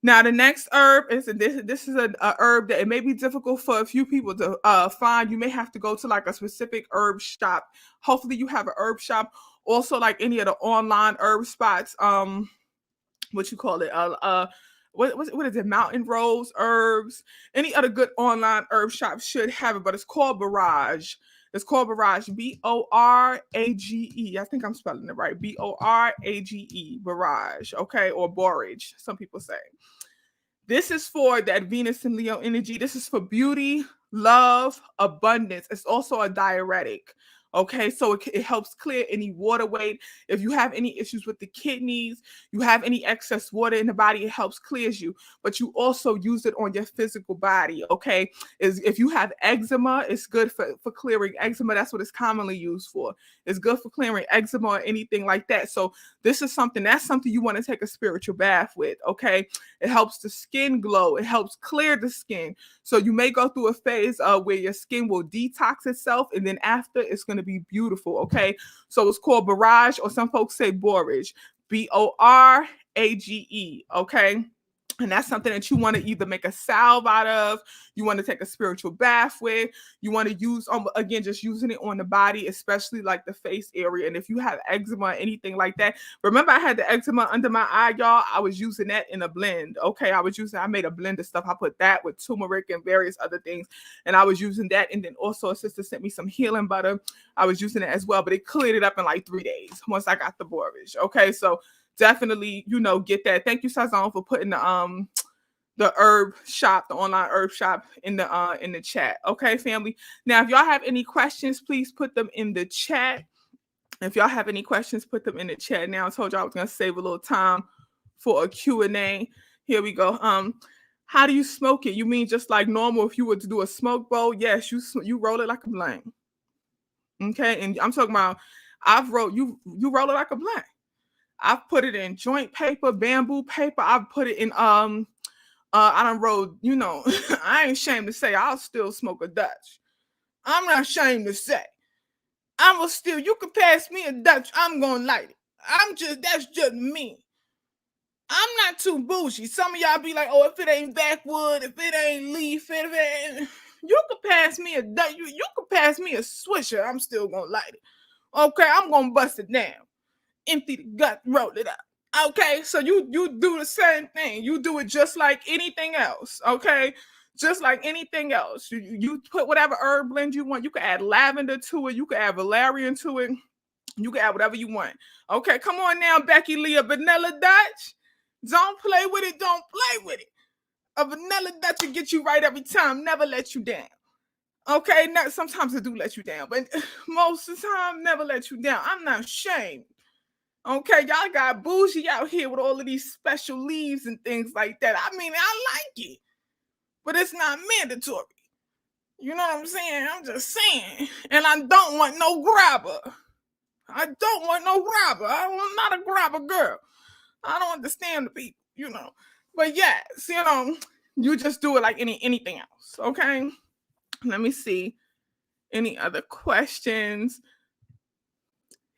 Now, the next herb is this is a herb that it may be difficult for a few people to find. You may have to go to like a specific herb shop. Hopefully, you have an herb shop. Also, like any of the online herb spots, what you call it? What is it? Mountain Rose Herbs. Any other good online herb shop should have it, but it's called Barrage. It's called Barrage, Borage. I think I'm spelling it right. Borage, Barrage, okay, or Borage, some people say. This is for that Venus and Leo energy. This is for beauty, love, abundance. It's also a diuretic. Okay, so it helps clear any water weight. If you have any issues with the kidneys, you have any excess water in the body, it helps clears you. But you also use it on your physical body. Okay, is if you have eczema, it's good for clearing eczema. That's what it's commonly used for. It's good for clearing eczema or anything like that. So this is something you want to take a spiritual bath with. Okay, it helps the skin glow. It helps clear the skin. So you may go through a phase where your skin will detox itself, and then after it's going to be beautiful. Okay, so it's called barrage, or some folks say borage, BORAGE. Okay. And that's something that you want to either make a salve out of, you want to take a spiritual bath with, you want to use, again, just using it on the body, especially like the face area. And if you have eczema or anything like that, remember I had the eczema under my eye, y'all. I was using that in a blend. Okay, I made a blend of stuff. I put that with turmeric and various other things. And I was using that. And then also a sister sent me some healing butter. I was using it as well, but it cleared it up in like 3 days once I got the borage. Okay, so definitely, get that. Thank you, Sazon, for putting the herb shop, the online herb shop in the chat. Okay, family. Now, if y'all have any questions, please put them in the chat. If y'all have any questions, put them in the chat. Now, I told y'all I was gonna save a little time for a Q&A. Here we go. How do you smoke it? You mean just like normal? If you were to do a smoke bowl, yes, you roll it like a blunt. Okay, and I'm talking about you roll it like a blunt. I've put it in joint paper, bamboo paper. I've put it in I done rolled, I ain't ashamed to say I'll still smoke a Dutch. I'm not ashamed to say. You can pass me a Dutch, I'm gonna light it. That's just me. I'm not too bougie. Some of y'all be like, oh, if it ain't backwood, if it ain't leaf, you can pass me a Dutch, you can pass me a Swisher, I'm still gonna light it. Okay, I'm gonna bust it down. Empty the gut, roll it up. Okay, so you do the same thing. You do it just like anything else. Okay, just like anything else. You put whatever herb blend you want. You can add lavender to it. You can add valerian to it. You can add whatever you want. Okay, come on now, Becky Leah, vanilla Dutch. Don't play with it. Don't play with it. A vanilla Dutch will get you right every time. Never let you down. Okay, sometimes it do let you down, but most of the time, never let you down. I'm not ashamed. Okay, y'all got bougie out here with all of these special leaves and things like that. I mean, I like it, but it's not mandatory. You know what I'm saying? I'm just saying. And I don't want no grabber. I'm not a grabber girl. I don't understand the people, But yes, you just do it like anything else, okay? Let me see. Any other questions?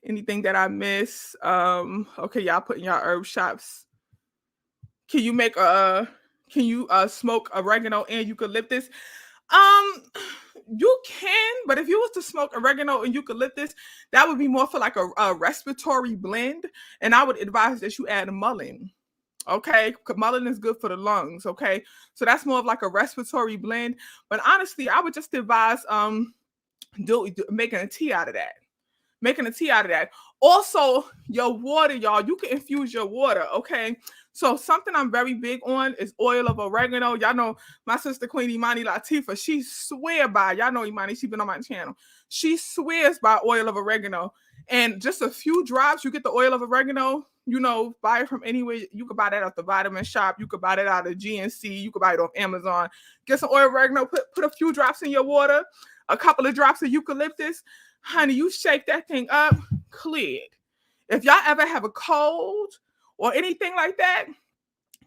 Anything that I miss? Okay, y'all putting y'all herb shops. Can you smoke oregano and eucalyptus? You can, but if you was to smoke oregano and eucalyptus, that would be more for like a respiratory blend. And I would advise that you add mullein. Okay, mullein is good for the lungs. Okay, so that's more of like a respiratory blend. But honestly, I would just advise making a tea out of that. Also, your water, y'all, you can infuse your water, okay? So something I'm very big on is oil of oregano. Y'all know my sister Queen Imani Latifah, she swear by, y'all know Imani, she's been on my channel. She swears by oil of oregano. And just a few drops, you get the oil of oregano, buy it from anywhere. You could buy that at the vitamin shop. You could buy that out of GNC. You could buy it off Amazon. Get some oil of oregano, put a few drops in your water, a couple of drops of eucalyptus. Honey, you shake that thing up, cleared. If y'all ever have a cold or anything like that,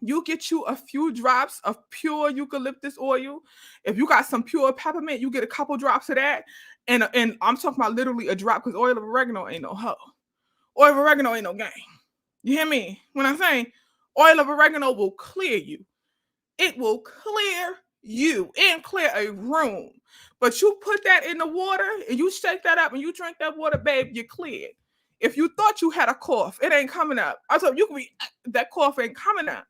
you get you a few drops of pure eucalyptus oil. If you got some pure peppermint, you get a couple drops of that. And I'm talking about literally a drop, because oil of oregano ain't no hoe. Oil of oregano ain't no game. You hear me? When I'm saying oil of oregano will clear you. It will clear you and clear a room. But you put that in the water and you shake that up and you drink that water, babe, you're cleared. If you thought you had a cough, it ain't coming up. I told you, that cough ain't coming up.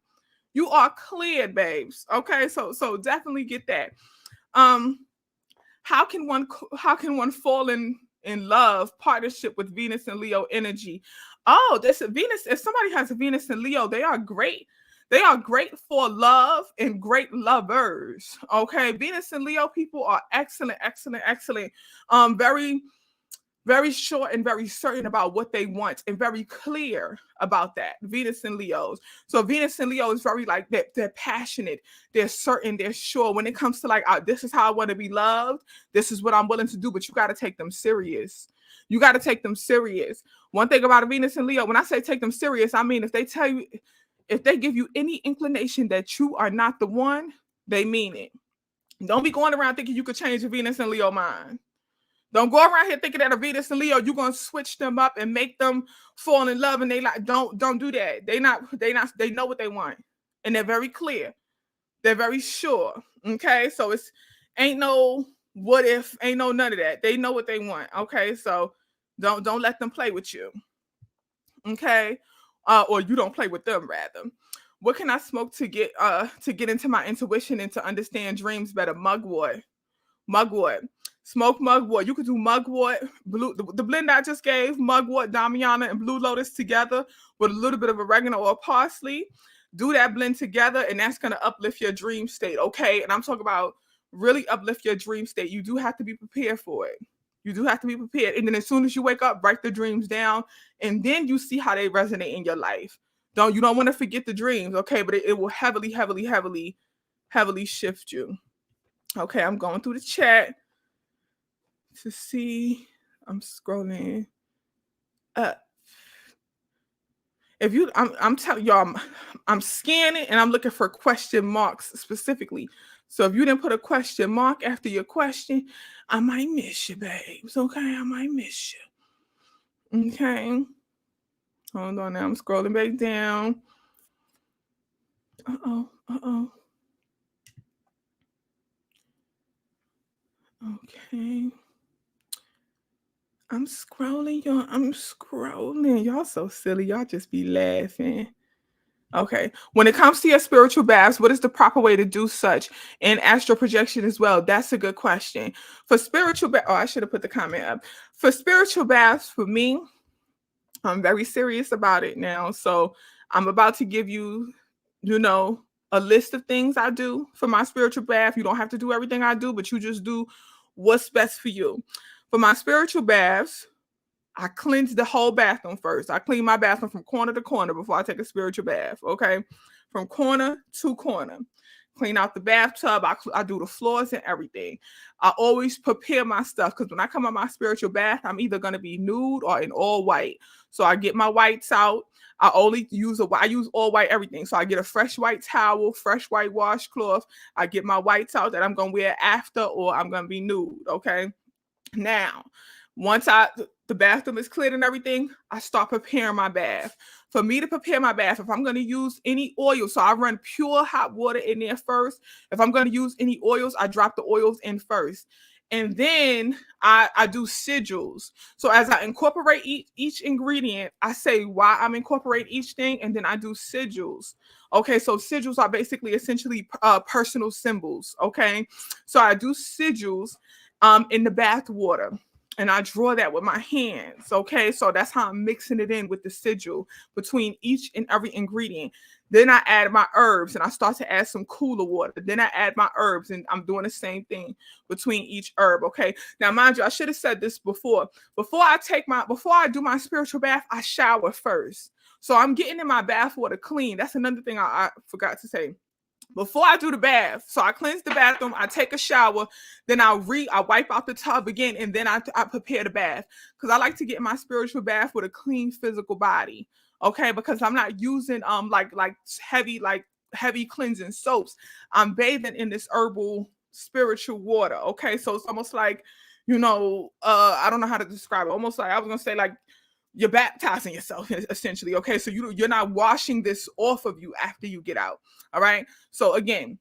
You are cleared, babes. Okay, so definitely get that. How can one fall in love, partnership with Venus and Leo energy? Oh, Venus. If somebody has a Venus and Leo, they are great. They are great for love and great lovers. Okay. Venus and Leo people are excellent, excellent, excellent. Very very short and very certain about what they want and very clear about that. Venus and Leos. So Venus and Leo is very like they're passionate, they're certain, they're sure. When it comes to like, this is how I want to be loved, this is what I'm willing to do, but you got to take them serious. You got to take them serious. One thing about a Venus and Leo, when I say take them serious, I mean if they tell you, if they give you any inclination that you are not the one, they mean it. Don't be going around thinking you could change a Venus and Leo mind. Don't go around here thinking that a Venus and Leo, you're gonna switch them up and make them fall in love. And they like, don't do that. They know what they want. And they're very clear. They're very sure. Okay. So it's ain't no what if, ain't no none of that. They know what they want. Okay. So don't let them play with you. Okay. Or you don't play with them rather. What can I smoke to get into my intuition and to understand dreams better? Mugwort. Mugwort. Smoke mugwort. You could do mugwort, the blend I just gave, mugwort, damiana, and blue lotus together with a little bit of oregano or parsley. Do that blend together, and that's going to uplift your dream state, okay? And I'm talking about really uplift your dream state. You do have to be prepared for it. You do have to be prepared. And then as soon as you wake up, write the dreams down, and then you see how they resonate in your life. You don't want to forget the dreams, okay? But it will heavily, heavily, heavily, heavily shift you. Okay, I'm going through the chat to see. I'm scrolling up. If you, I'm telling y'all, I'm scanning and I'm looking for question marks specifically. So if you didn't put a question mark after your question, I might miss you, babes. Okay, I might miss you. Okay, hold on. Now I'm scrolling back down. Okay. I'm scrolling, y'all. I'm scrolling. Y'all so silly. Y'all just be laughing. Okay. When it comes to your spiritual baths, what is the proper way to do such? And astral projection as well. That's a good question. For spiritual baths, I should have put the comment up. For spiritual baths, for me, I'm very serious about it now. So I'm about to give you, a list of things I do for my spiritual bath. You don't have to do everything I do, but you just do what's best for you. For my spiritual baths, I cleanse the whole bathroom first. I clean my bathroom from corner to corner before I take a spiritual bath, okay? From corner to corner. Clean out the bathtub. I do the floors and everything. I always prepare my stuff because when I come out my spiritual bath, I'm either going to be nude or in all white. So I get my whites out. I use all white everything. So I get a fresh white towel, fresh white washcloth. I get my whites out that I'm going to wear after, or I'm going to be nude, okay? Now, once the bathroom is cleared and everything, I start preparing my bath. For me to prepare my bath, if I'm going to use any oil, so I run pure hot water in there first. If I'm going to use any oils, I drop the oils in first. And then I do sigils. So as I incorporate each ingredient, I say why I'm incorporating each thing, and then I do sigils. Okay, so sigils are essentially personal symbols. Okay, so I do sigils in the bath water. And I draw that with my hands, okay? So that's how I'm mixing it in with the sigil between each and every ingredient. Then I add my herbs and I start to add some cooler water. Then I add my herbs and I'm doing the same thing between each herb, okay? Now, mind you, I should have said this before. Before I do my spiritual bath, I shower first. So I'm getting in my bath water clean. That's another thing I forgot to say. Before I do the bath, so I cleanse the bathroom, I take a shower, then I wipe out the tub again, and then I prepare the bath. Because I like to get my spiritual bath with a clean physical body. Okay, because I'm not using heavy cleansing soaps. I'm bathing in this herbal spiritual water. Okay, so it's almost like, I don't know how to describe it. Almost like I was gonna say like you're baptizing yourself essentially. Okay, so you're not washing this off of you after you get out. All right. So again,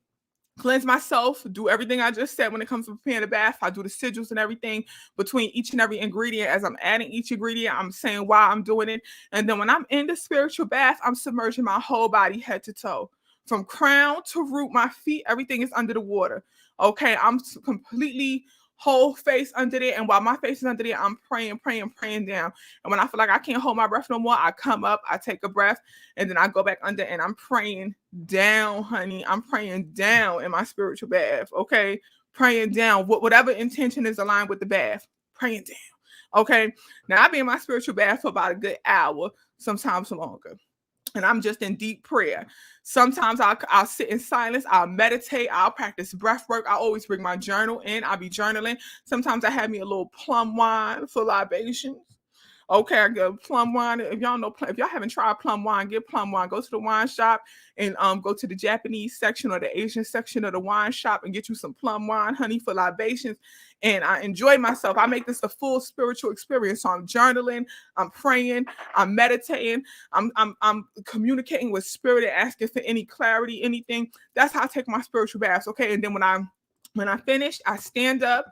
cleanse myself, do everything I just said when it comes to preparing the bath. I do the sigils and everything between each and every ingredient. As I'm adding each ingredient, I'm saying why I'm doing it. And then when I'm in the spiritual bath, I'm submerging my whole body head to toe. From crown to root, my feet, everything is under the water. Okay, I'm completely whole face under there. And while my face is under there, I'm praying, praying, praying down. And when I feel like I can't hold my breath no more, I come up, I take a breath, and then I go back under and I'm praying down, honey. I'm praying down in my spiritual bath, okay? Praying down, whatever intention is aligned with the bath, praying down, okay? Now, I be in my spiritual bath for about a good hour, sometimes longer. And I'm just in deep prayer. Sometimes I'll sit in silence. I'll meditate. I'll practice breath work. I always bring my journal in. I'll be journaling. Sometimes I have me a little plum wine for libations. Okay, I get plum wine. If y'all know, if y'all haven't tried plum wine, get plum wine. Go to the wine shop and go to the Japanese section or the Asian section of the wine shop and get you some plum wine, honey, for libations. And I enjoy myself. I make this a full spiritual experience. So I'm journaling, I'm praying, I'm meditating, I'm communicating with spirit and asking for any clarity, anything. That's how I take my spiritual baths. Okay, and then when I finish, I stand up.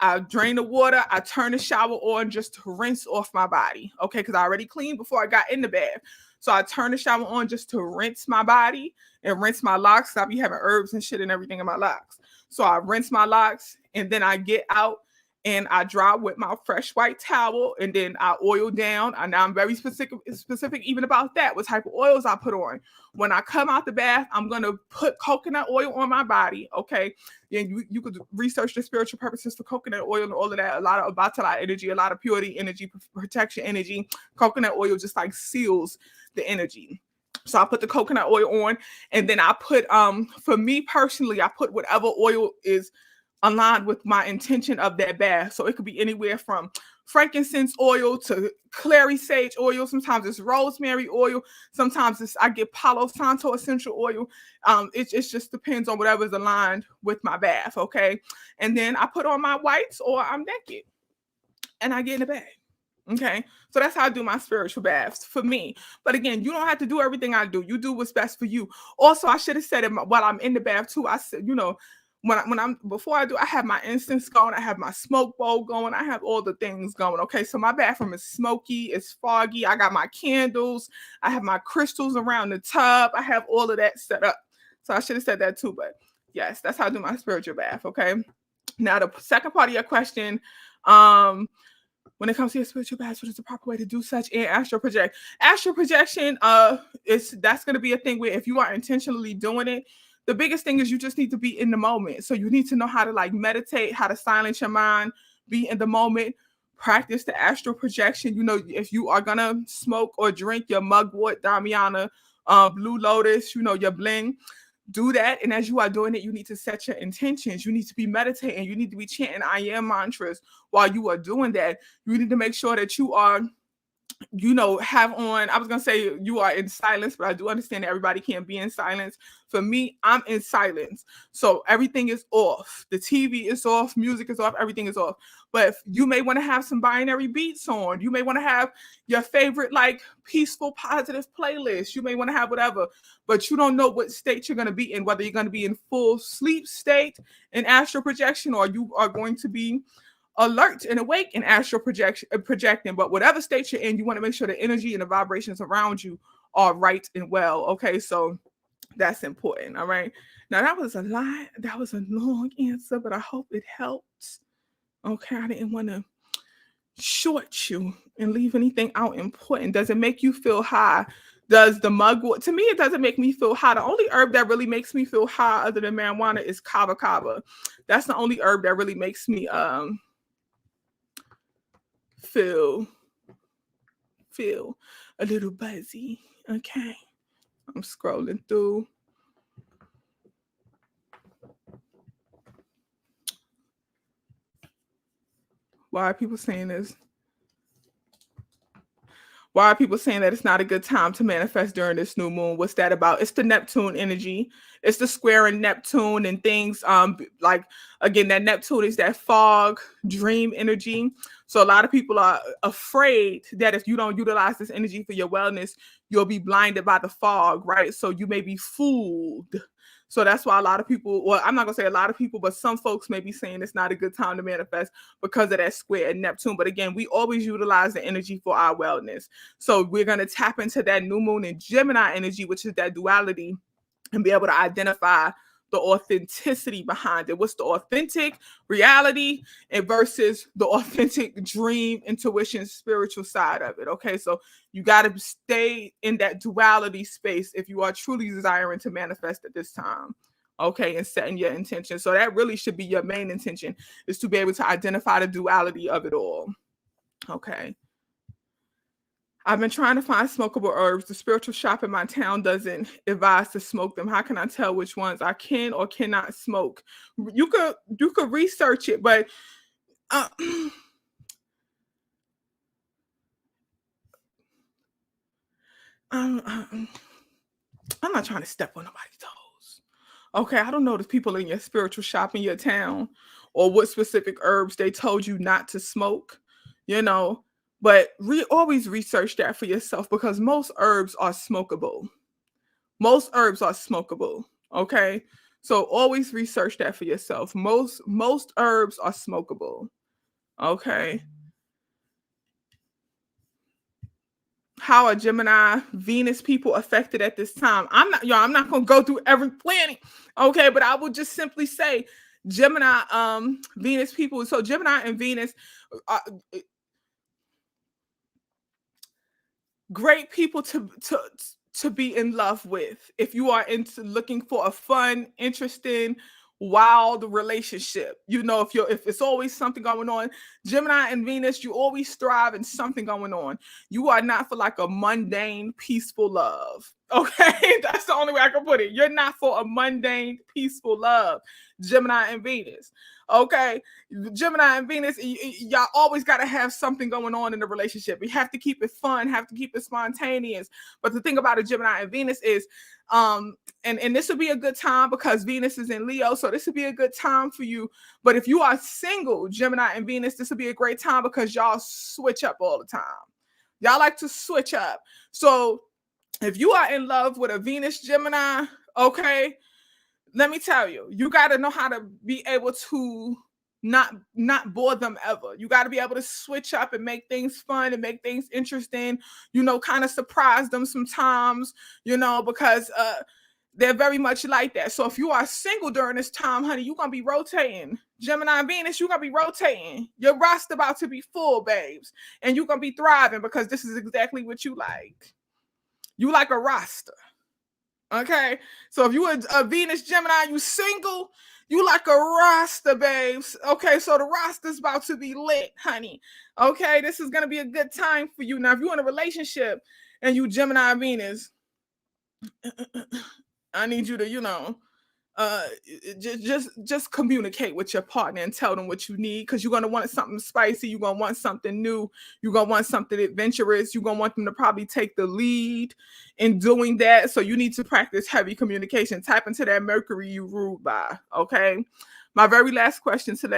I drain the water. I turn the shower on just to rinse off my body. Okay, because I already cleaned before I got in the bath. So I turn the shower on just to rinse my body and rinse my locks. I be having herbs and shit and everything in my locks. So I rinse my locks and then I get out and I dry with my fresh white towel and then I oil down. And now I'm very specific even about that, what type of oils I put on. When I come out the bath, I'm going to put coconut oil on my body, okay? And you could research the spiritual purposes for coconut oil and all of that. A lot of Batala energy, a lot of purity energy, protection energy. Coconut oil just like seals the energy. So I put the coconut oil on and then I put, for me personally, I put whatever oil is aligned with my intention of that bath. So it could be anywhere from frankincense oil to clary sage oil. Sometimes it's rosemary oil. Sometimes I get Palo Santo essential oil. It just depends on whatever is aligned with my bath, okay? And then I put on my whites or I'm naked and I get in the bed. Okay, so that's how I do my spiritual baths for me. But again, you don't have to do everything I do. You do what's best for you. Also, I should have said it while I'm in the bath too. I said, before I do, I have my incense going. I have my smoke bowl going. I have all the things going. Okay, so my bathroom is smoky. It's foggy. I got my candles. I have my crystals around the tub. I have all of that set up. So I should have said that too. But yes, that's how I do my spiritual bath. Okay. Now the second part of your question. When it comes to your spiritual baths, what is the proper way to do such and astral project? Astral projection, that's going to be a thing where if you are intentionally doing it, the biggest thing is you just need to be in the moment. So you need to know how to like meditate, how to silence your mind, be in the moment, practice the astral projection. You know, if you are going to smoke or drink your mugwort, Damiana, Blue Lotus, you know, your bling, do that. And as you are doing it, you need to set your intentions. You need to be meditating. You need to be chanting I am mantras while you are doing that. You need to make sure that you are, have on, I was going to say you are in silence, but I do understand that everybody can't be in silence. For me, I'm in silence. So everything is off. The TV is off. Music is off. Everything is off. But you may want to have some binary beats on. You may want to have your favorite, like, peaceful, positive playlist. You may want to have whatever, but you don't know what state you're going to be in, whether you're going to be in full sleep state in astral projection or you are going to be alert and awake in astral projecting. But whatever state you're in, you want to make sure the energy and the vibrations around you are right and well. Okay, so that's important. All right. Now that was a lot. That was a long answer, but I hope it helped. Okay, I didn't want to short you and leave anything out important. Does it make you feel high? Does the mugwort? To me, it doesn't make me feel high. The only herb that really makes me feel high other than marijuana is kava kava. That's the only herb that really makes me feel a little buzzy. Okay, I'm scrolling through. Why are people saying this? Why are people saying that it's not a good time to manifest during this new moon? What's that about? It's the Neptune energy. It's the square in Neptune and things like, again, that Neptune is that fog, dream energy. So a lot of people are afraid that if you don't utilize this energy for your wellness, you'll be blinded by the fog, right? So you may be fooled. So that's why a lot of people, well, I'm not going to say a lot of people, but some folks may be saying it's not a good time to manifest because of that square in Neptune. But again, we always utilize the energy for our wellness. So we're going to tap into that new moon in Gemini energy, which is that duality, and be able to identify the authenticity behind it. What's the authentic reality and versus the authentic dream, intuition, spiritual side of it. Okay, so you got to stay in that duality space if you are truly desiring to manifest at this time. Okay, and setting your intention. So that really should be your main intention, is to be able to identify the duality of it all. Okay. I've been trying to find smokable herbs. The spiritual shop in my town doesn't advise to smoke them. How can I tell which ones I can or cannot smoke? You could research it, but uh, I'm not trying to step on nobody's toes. Okay, I don't know the people in your spiritual shop in your town or what specific herbs they told you not to smoke, you know, but always research that for yourself, because most herbs are smokable. Most herbs are smokable. Okay, so always research that for yourself. Most herbs are smokable. Okay. How are Gemini Venus people affected at this time? I'm not gonna go through every planet, okay, but I will just simply say Gemini Venus people. So Gemini and Venus are great people to be in love with if you are into looking for a fun, interesting, wild relationship. You know, if it's always something going on, Gemini and Venus, you always thrive in something going on. You are not for like a mundane, peaceful love. Okay, that's the only way I can put it. You're not for a mundane, peaceful love, Gemini and Venus. Okay, Gemini and Venus, y'all always got to have something going on in the relationship. You have to keep it fun, have to keep it spontaneous. But the thing about a Gemini and Venus is, and this would be a good time because Venus is in Leo, so this would be a good time for you. But if you are single, Gemini and Venus, this would be a great time because y'all switch up all the time. Y'all like to switch up. So if you are in love with a Venus Gemini, okay, let me tell you, you got to know how to be able to not bore them ever. You got to be able to switch up and make things fun and make things interesting, you know, kind of surprise them sometimes, you know, because they're very much like that. So if you are single during this time, honey, you're going to be rotating. Gemini and Venus, you're going to be rotating. Your roster about to be full, babes. And you're going to be thriving because this is exactly what you like. You like a roster. Okay, so if you are a Venus Gemini, you single, you like a roster, babes. Okay, so the roster's about to be lit, honey. Okay, this is gonna be a good time for you. Now, if you're in a relationship and you Gemini Venus, I need you to, you know, just communicate with your partner and tell them what you need, because you're going to want something spicy, you're going to want something new, you're going to want something adventurous, you're going to want them to probably take the lead in doing that. So you need to practice heavy communication. Tap into that Mercury you ruled by. Okay, my very last question to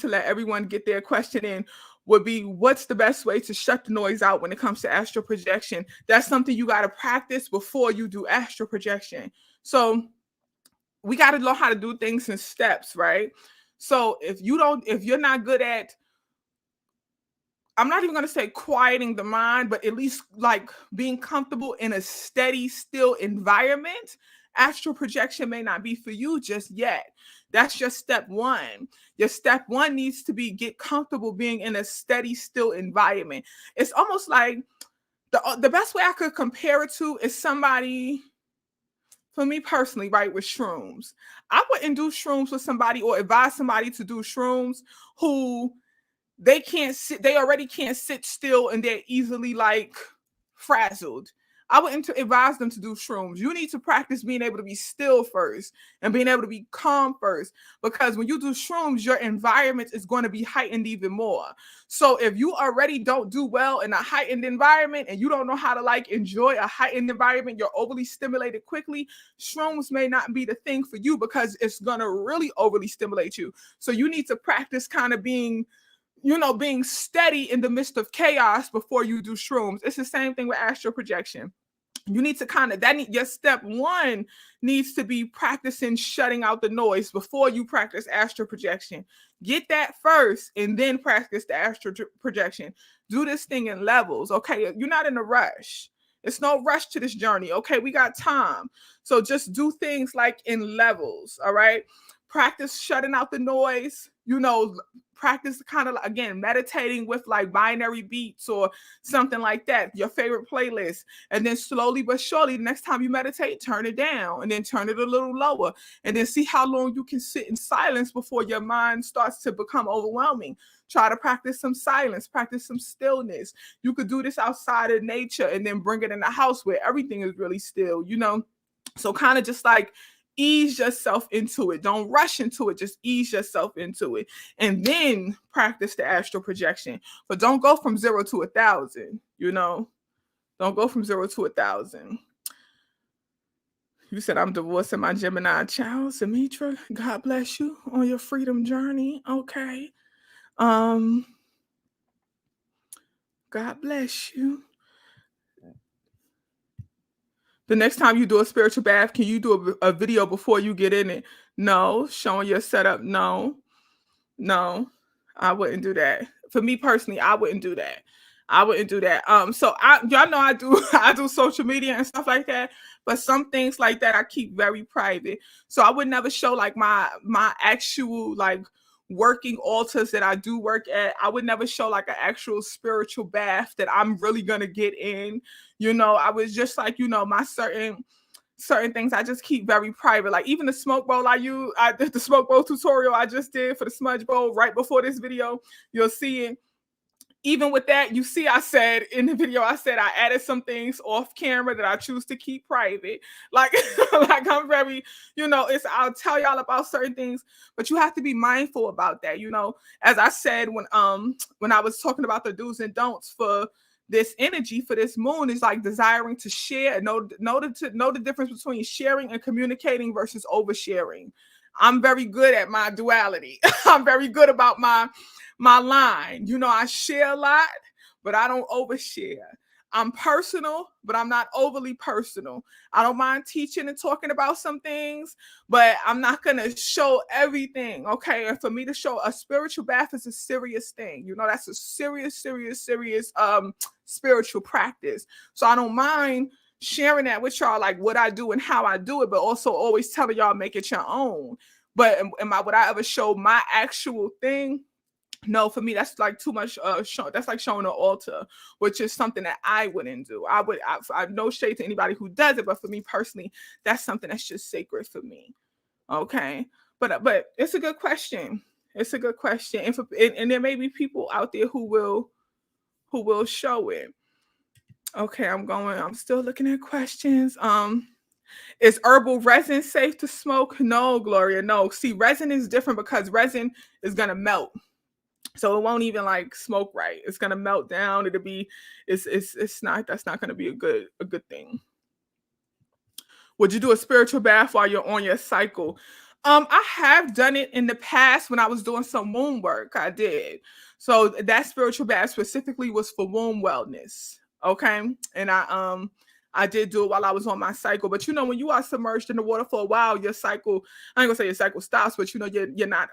let everyone get their question in would be, what's the best way to shut the noise out when it comes to astral projection? That's something you got to practice before you do astral projection. So we got to know how to do things in steps, right? So if you're not good at, I'm not even going to say quieting the mind, but at least like being comfortable in a steady, still environment, astral projection may not be for you just yet. That's just step one. Your step one needs to be get comfortable being in a steady, still environment. It's almost like the best way I could compare it to is somebody, for me personally, right, with shrooms. I wouldn't do shrooms with somebody or advise somebody to do shrooms who they already can't sit still and they're easily like frazzled. I wouldn't advise them to do shrooms. You need to practice being able to be still first and being able to be calm first, because when you do shrooms, your environment is going to be heightened even more. So if you already don't do well in a heightened environment and you don't know how to like enjoy a heightened environment, you're overly stimulated quickly, shrooms may not be the thing for you because it's going to really overly stimulate you. So you need to practice kind of being steady in the midst of chaos before you do shrooms. It's the same thing with astral projection. You need to your step one needs to be practicing shutting out the noise before you practice astral projection. Get that first and then practice the astral projection. Do this thing in levels, okay? You're not in a rush. It's no rush to this journey. Okay, we got time. So just do things like in levels. All right. Practice shutting out the noise. Practice kind of again meditating with like binary beats or something like that, your favorite playlist. And then slowly but surely, the next time you meditate, turn it down and then turn it a little lower. And then see how long you can sit in silence before your mind starts to become overwhelming. Try to practice some silence, practice some stillness. You could do this outside of nature and then bring it in the house where everything is really still. So kind of just like ease yourself into it. Don't rush into it. Just ease yourself into it. And then practice the astral projection. But don't go from 0 to 1,000. Don't go from 0 to 1,000. You said I'm divorcing my Gemini child, Samitra. God bless you on your freedom journey. Okay. God bless you. The next time you do a spiritual bath, can you do a video before you get in it? No. Showing your setup? No. I wouldn't do that. For me personally, I wouldn't do that. So y'all know I do I do social media and stuff like that, but some things like that I keep very private. So I would never show like my actual like working altars that I do work at. I would never show like an actual spiritual bath that I'm really gonna get in. I was just like, my certain things I just keep very private. Like even the smoke bowl I did the smoke bowl tutorial I just did for the smudge bowl right before this video. You'll see it. Even with that, you see, I said in the video, I added some things off camera that I choose to keep private. Like, like I'm very, I'll tell y'all about certain things, but you have to be mindful about that. As I said when I was talking about the do's and don'ts for this energy for this moon is like desiring to share, know the difference between sharing and communicating versus oversharing. I'm very good at my duality. I'm very good about my line. I share a lot, but I don't overshare. I'm personal, but I'm not overly personal. I don't mind teaching and talking about some things, but I'm not going to show everything. Okay. And for me to show a spiritual bath is a serious thing. That's a serious spiritual practice. So I don't mind sharing that with y'all, like what I do and how I do it, but also always telling y'all make it your own. But would I ever show my actual thing? No, for me, that's like too much. That's like showing an altar, which is something that I wouldn't do. I have no shade to anybody who does it, but for me personally, that's something that's just sacred for me. Okay, but it's a good question. It's a good question, and there may be people out there who will show it. Okay, I'm still looking at questions. Is herbal resin safe to smoke? No, Gloria, no. See, resin is different because resin is gonna melt. So it won't even like smoke right. It's gonna melt down. It's not, that's not gonna be a good thing. Would you do a spiritual bath while you're on your cycle? I have done it in the past when I was doing some womb work. I did. So that spiritual bath specifically was for womb wellness. Okay. And I did do it while I was on my cycle. But when you are submerged in the water for a while, your cycle, I ain't gonna say your cycle stops, but you're not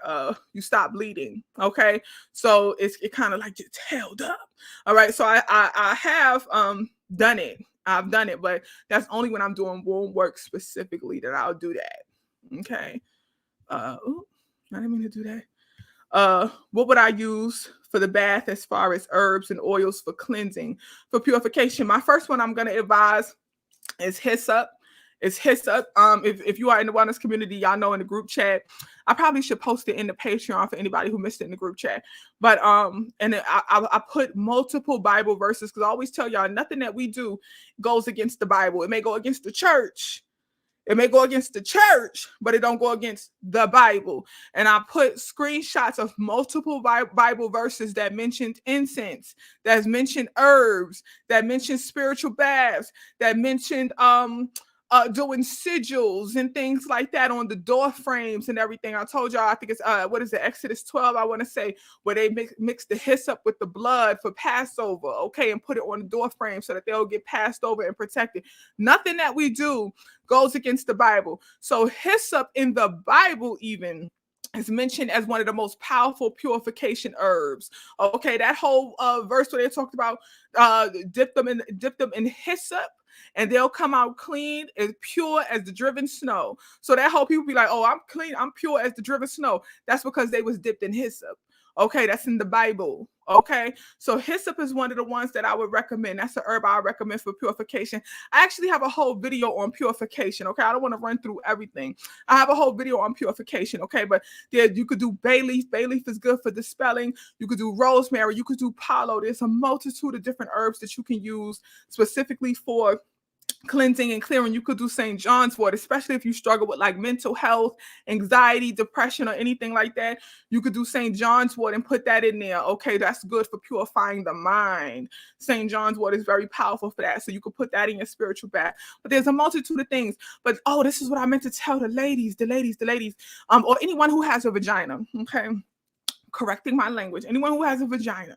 you stop bleeding. Okay. So it kind of like gets held up. All right. So I have done it. I've done it, but that's only when I'm doing womb work specifically that I'll do that. Okay. I didn't mean to do that. What would I use for the bath as far as herbs and oils for cleansing, for purification? My first one I'm going to advise is hyssop. It's hyssop. If you are in the wellness community, y'all know in the group chat. I probably should post it in the Patreon for anybody who missed it in the group chat. But and I put multiple Bible verses because I always tell y'all nothing that we do goes against the Bible. It may go against the church. It may go against the church, but it don't go against the Bible. And I put screenshots of multiple Bible verses that mentioned incense, that mentioned herbs, that mentioned spiritual baths, that mentioned doing sigils and things like that on the door frames and everything. I told y'all, I think it's what is it, Exodus 12, I want to say, where they mix the hyssop with the blood for Passover, okay, and put it on the door frame so that they'll get passed over and protected. Nothing that we do goes against the Bible. So hyssop in the Bible even is mentioned as one of the most powerful purification herbs. Okay, that whole verse where they talked about dip them in hyssop. and they'll come out clean, as pure as the driven snow. So that whole people be like, oh, I'm clean, I'm pure as the driven snow. That's because they was dipped in hyssop. Okay, that's in the Bible. Okay, so hyssop is one of the ones that I would recommend. That's the herb I recommend for purification. I actually have a whole video on purification. Okay, I don't want to run through everything. I have a whole video on purification. Okay, but there you could do bay leaf. Bay leaf is good for dispelling. You could do rosemary. You could do palo. There's a multitude of different herbs that you can use specifically for cleansing and clearing. You could do St. John's wort, especially if you struggle with like mental health, anxiety, depression, or anything like that. You could do St. John's wort and put that in there. Okay, that's good for purifying the mind. St. John's wort is very powerful for that. So you could put that in your spiritual bath. But there's a multitude of things. But oh, this is what I meant to tell the ladies, or anyone who has a vagina. Okay, correcting my language. Anyone who has a vagina.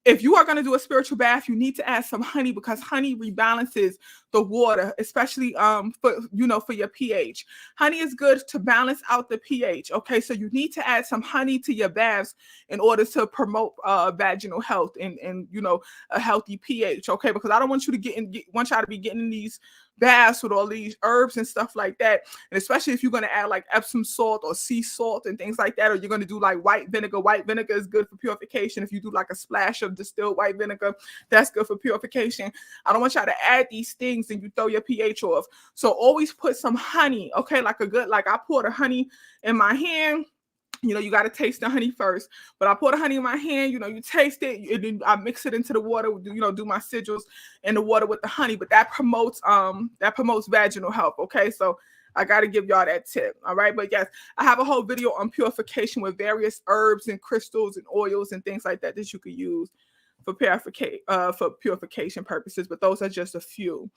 If you are going to do a spiritual bath, you need to add some honey, because honey rebalances the water, especially for your pH. Honey is good to balance out the pH. Okay, so you need to add some honey to your baths in order to promote vaginal health and a healthy pH. Okay, because I don't want you to want y'all to be getting in these baths with all these herbs and stuff like that, and especially if you're going to add like Epsom salt or sea salt and things like that, or you're going to do like white vinegar. White vinegar is good for purification. If you do like a splash of distilled white vinegar, that's good for purification. I don't want y'all to add these things and you throw your pH off. So always put some honey. Okay, like I poured the honey in my hand. You got to taste the honey first. But I pour the honey in my hand, you taste it, and then I mix it into the water, do my sigils in the water with the honey. But that promotes vaginal health. Okay, so I got to give y'all that tip. All right, but yes, I have a whole video on purification with various herbs and crystals and oils and things like that you could use for purification purposes. But those are just a few.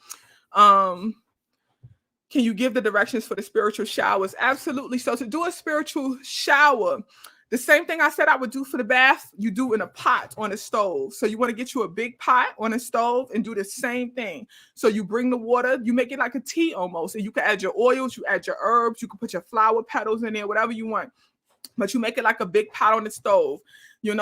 Can you give the directions for the spiritual showers? Absolutely. So to do a spiritual shower, the same thing I said I would do for the bath, you do in a pot on a stove. So you want to get you a big pot on a stove and do the same thing. So you bring the water, you make it like a tea almost, and you can add your oils, you add your herbs, you can put your flower petals in there, whatever you want. But you make it like a big pot on the stove. You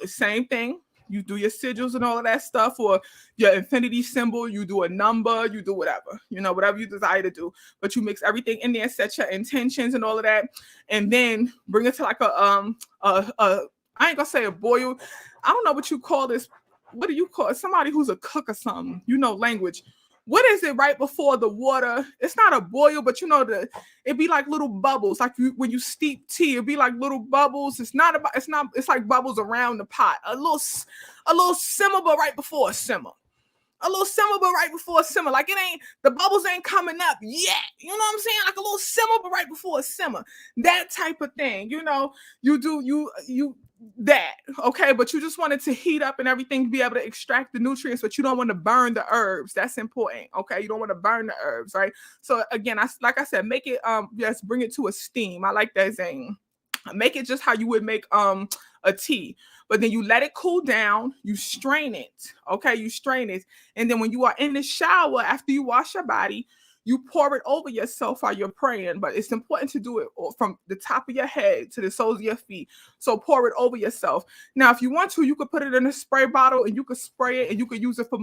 same thing. You do your sigils and all of that stuff, or your infinity symbol, you do a number, you do whatever, whatever you desire to do. But you mix everything in there, set your intentions and all of that, and then bring it to like I ain't gonna say a boil. I don't know what you call this. What do you call it? Somebody who's a cook or something, language. What is it right before the water? It's not a boil, but it'd be like little bubbles. Like when you steep tea, it'd be like little bubbles. It's like bubbles around the pot. A little simmer, but right before a simmer. A little simmer, but right before a simmer. Like the bubbles ain't coming up yet. You know what I'm saying? Like a little simmer, but right before a simmer. That type of thing. You that, okay, but you just want it to heat up and everything, be able to extract the nutrients, but you don't want to burn the herbs. That's important. Okay, you don't want to burn the herbs, right? So again, like I said, make it just bring it to a steam. I like that saying. Make it just how you would make a tea, but then you let it cool down, you strain it. Okay, you strain it, and then when you are in the shower after you wash your body, you pour it over yourself while you're praying. But it's important to do it from the top of your head to the soles of your feet. So pour it over yourself. Now, if you want to, you could put it in a spray bottle and you could spray it and you could use it for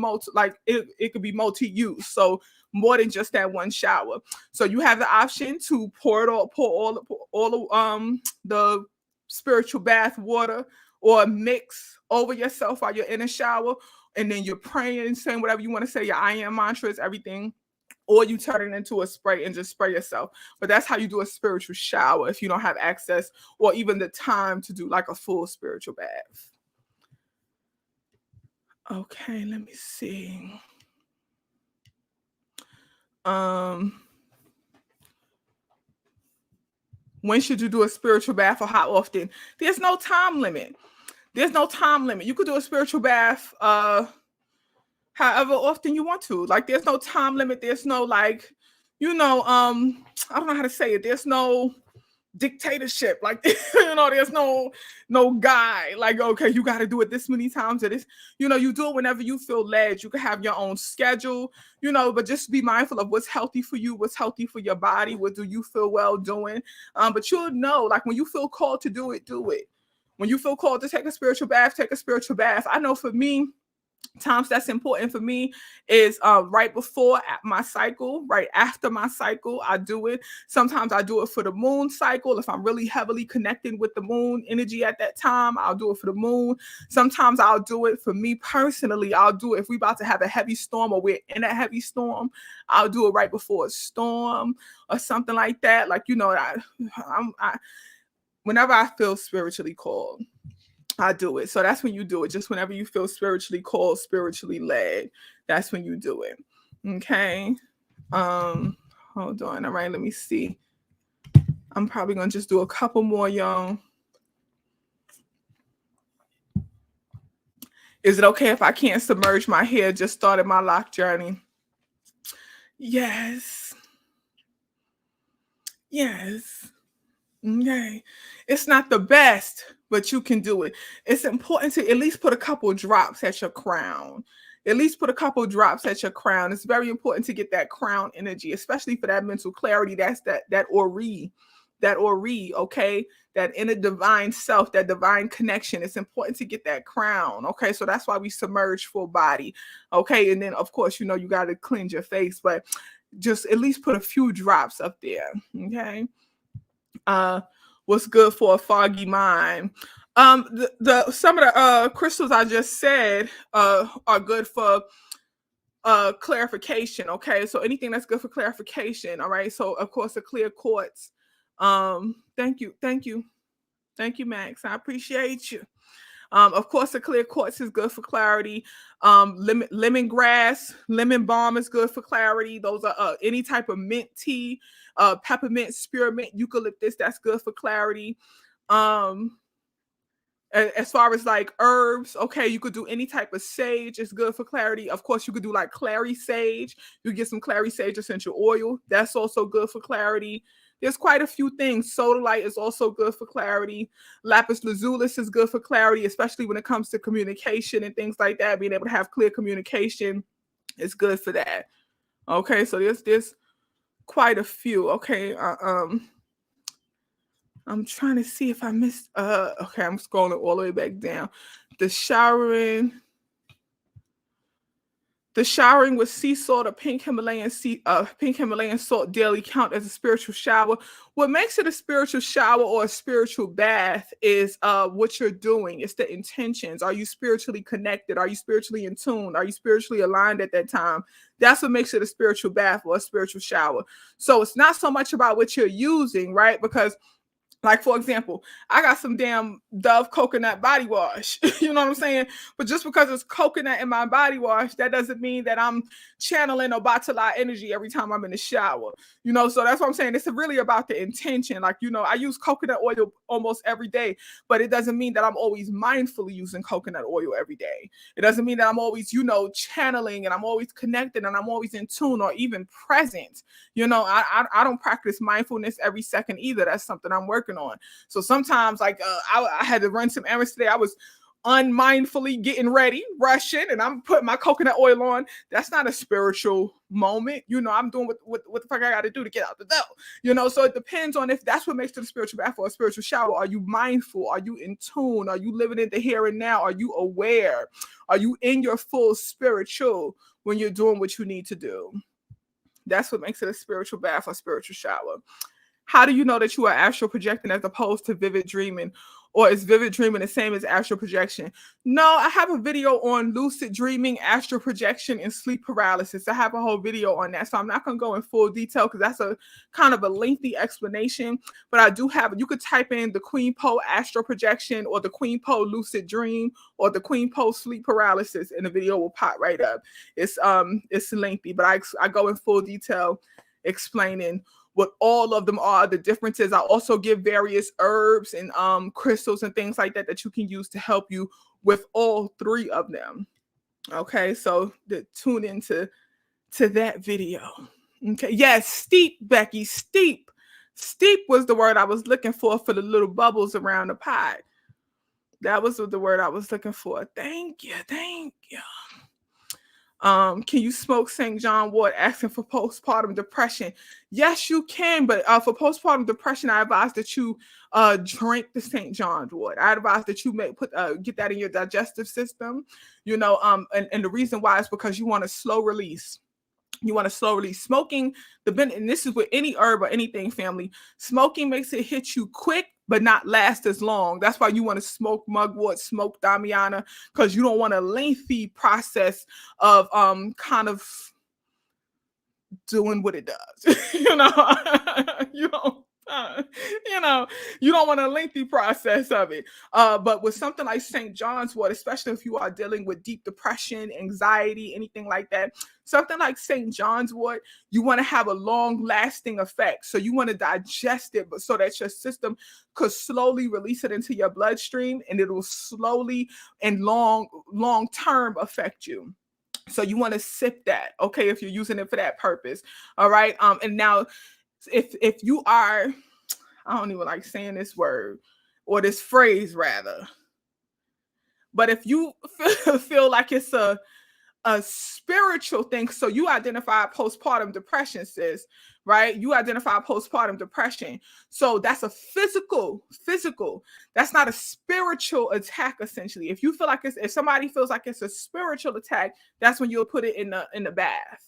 it could be multi-use. So more than just that one shower. So you have the option to pour all the spiritual bath water, or mix over yourself while you're in a shower, and then you're praying, saying whatever you want to say, your I am mantras, everything. Or you turn it into a spray and just spray yourself. But that's how you do a spiritual shower if you don't have access or even the time to do like a full spiritual bath. Okay, let me see. When should you do a spiritual bath, or how often? There's no time limit. You could do a spiritual bath however often you want to. Like, there's no time limit. There's no I don't know how to say it. There's no dictatorship. Like, there's no guy. Like, okay, you got to do it this many times. It is, you do it whenever you feel led. You can have your own schedule, but just be mindful of what's healthy for you, what's healthy for your body. What do you feel well doing? But you'll know, like, when you feel called to do it, do it. When you feel called to take a spiritual bath, take a spiritual bath. I know for me, Times that's important for me is right before my cycle, right after my cycle, I do it. Sometimes I do it for the moon cycle. If I'm really heavily connected with the moon energy at that time, I'll do it for the moon. Sometimes I'll do it for me personally. I'll do it if we're about to have a heavy storm or we're in a heavy storm. I'll do it right before a storm or something like that. Like, whenever I feel spiritually called, I do it. So that's when you do it. Just whenever you feel spiritually called, spiritually led, that's when you do it. Okay. Hold on. All right, let me see. I'm probably gonna just do a couple more, y'all. Is it okay if I can't submerge my hair? Just started my lock journey. Yes. Yes. Okay. It's not the best, but you can do it. It's important to at least put a couple drops at your crown. At least put a couple drops at your crown. It's very important to get that crown energy, especially for that mental clarity. That's that ori, okay? That inner divine self, that divine connection. It's important to get that crown, okay? So that's why we submerge full body, okay? And then, of course, you got to cleanse your face, but just at least put a few drops up there, okay? What's good for a foggy mind? Some of the crystals I just said are good for clarification. Okay, so anything that's good for clarification. All right, so of course a clear quartz. Thank you, Max. I appreciate you. Of course, a clear quartz is good for clarity. Lemongrass, lemon balm is good for clarity. Those are any type of mint tea, peppermint, spearmint, eucalyptus, that's good for clarity. As far as like herbs, okay, you could do any type of sage. It's good for clarity. Of course, you could do like clary sage. You get some clary sage essential oil. That's also good for clarity. There's quite a few things. Sodalite is also good for clarity. Lapis lazuli is good for clarity, especially when it comes to communication and things like that. Being able to have clear communication is good for that. Okay, so there's quite a few. Okay, I'm trying to see if I missed. Okay, I'm scrolling all the way back down. The showering with sea salt or pink Himalayan salt daily count as a spiritual shower. What makes it a spiritual shower or a spiritual bath is what you're doing. It's the intentions. Are you spiritually connected? Are you spiritually in tune? Are you spiritually aligned at that time? That's what makes it a spiritual bath or a spiritual shower. So it's not so much about what you're using, right? Because like, for example, I got some damn Dove coconut body wash. You know what I'm saying? But just because it's coconut in my body wash, that doesn't mean that I'm channeling or Batala energy every time I'm in the shower. So that's what I'm saying. It's really about the intention. Like, I use coconut oil almost every day, but it doesn't mean that I'm always mindfully using coconut oil every day. It doesn't mean that I'm always, channeling and I'm always connected and I'm always in tune or even present. I don't practice mindfulness every second either. That's something I'm working on. So sometimes, like, I had to run some errands today. I was unmindfully getting ready, rushing, and I'm putting my coconut oil on. That's not a spiritual moment. I'm doing what the fuck I got to do to get out the door. So it depends on if that's what makes it a spiritual bath or a spiritual shower. Are you mindful? Are you in tune? Are you living in the here and now? Are you aware? Are you in your full spiritual when you're doing what you need to do? That's what makes it a spiritual bath or spiritual shower. How do you know that you are astral projecting as opposed to vivid dreaming? Or is vivid dreaming the same as astral projection? No, I have a video on lucid dreaming, astral projection, and sleep paralysis. I have a whole video on that. So I'm not going to go in full detail because that's a kind of a lengthy explanation. But I do have, you could type in the Queen Po astral projection or the Queen Po lucid dream or the Queen Po sleep paralysis and the video will pop right up. It's lengthy, but I go in full detail explaining what all of them are, the differences. I also give various herbs and crystals and things like that you can use to help you with all three of them. Okay, so tune into that video. Okay, yes, steep, Becky, steep. Steep was the word I was looking for the little bubbles around the pot. That was the word I was looking for. Thank you. Can you smoke St. John wort asking for postpartum depression? Yes, you can, but for postpartum depression, I advise that you drink the St. John's wort. I advise that you get that in your digestive system, and the reason why is because you want a slow release. You want to slow release smoking. And this is with any herb or anything, family. Smoking makes it hit you quick, but not last as long. That's why you want to smoke mugwort, smoke damiana, because you don't want a lengthy process of kind of doing what it does. You don't. Uh, you don't want a lengthy process of it. But with something like St. John's wort, especially if you are dealing with deep depression, anxiety, anything like that, something like St. John's wort, you want to have a long lasting effect. So you want to digest it, but so that your system could slowly release it into your bloodstream, and it will slowly and long term affect you. So you want to sip that, okay, if you're using it for that purpose. All right. And now if you are, I don't even like saying this word or this phrase rather, but if you feel like it's a spiritual thing, so you identify postpartum depression, sis, right? You identify postpartum depression. So that's a physical, that's not a spiritual attack, essentially. If you feel like if somebody feels like it's a spiritual attack, that's when you'll put it in the bath.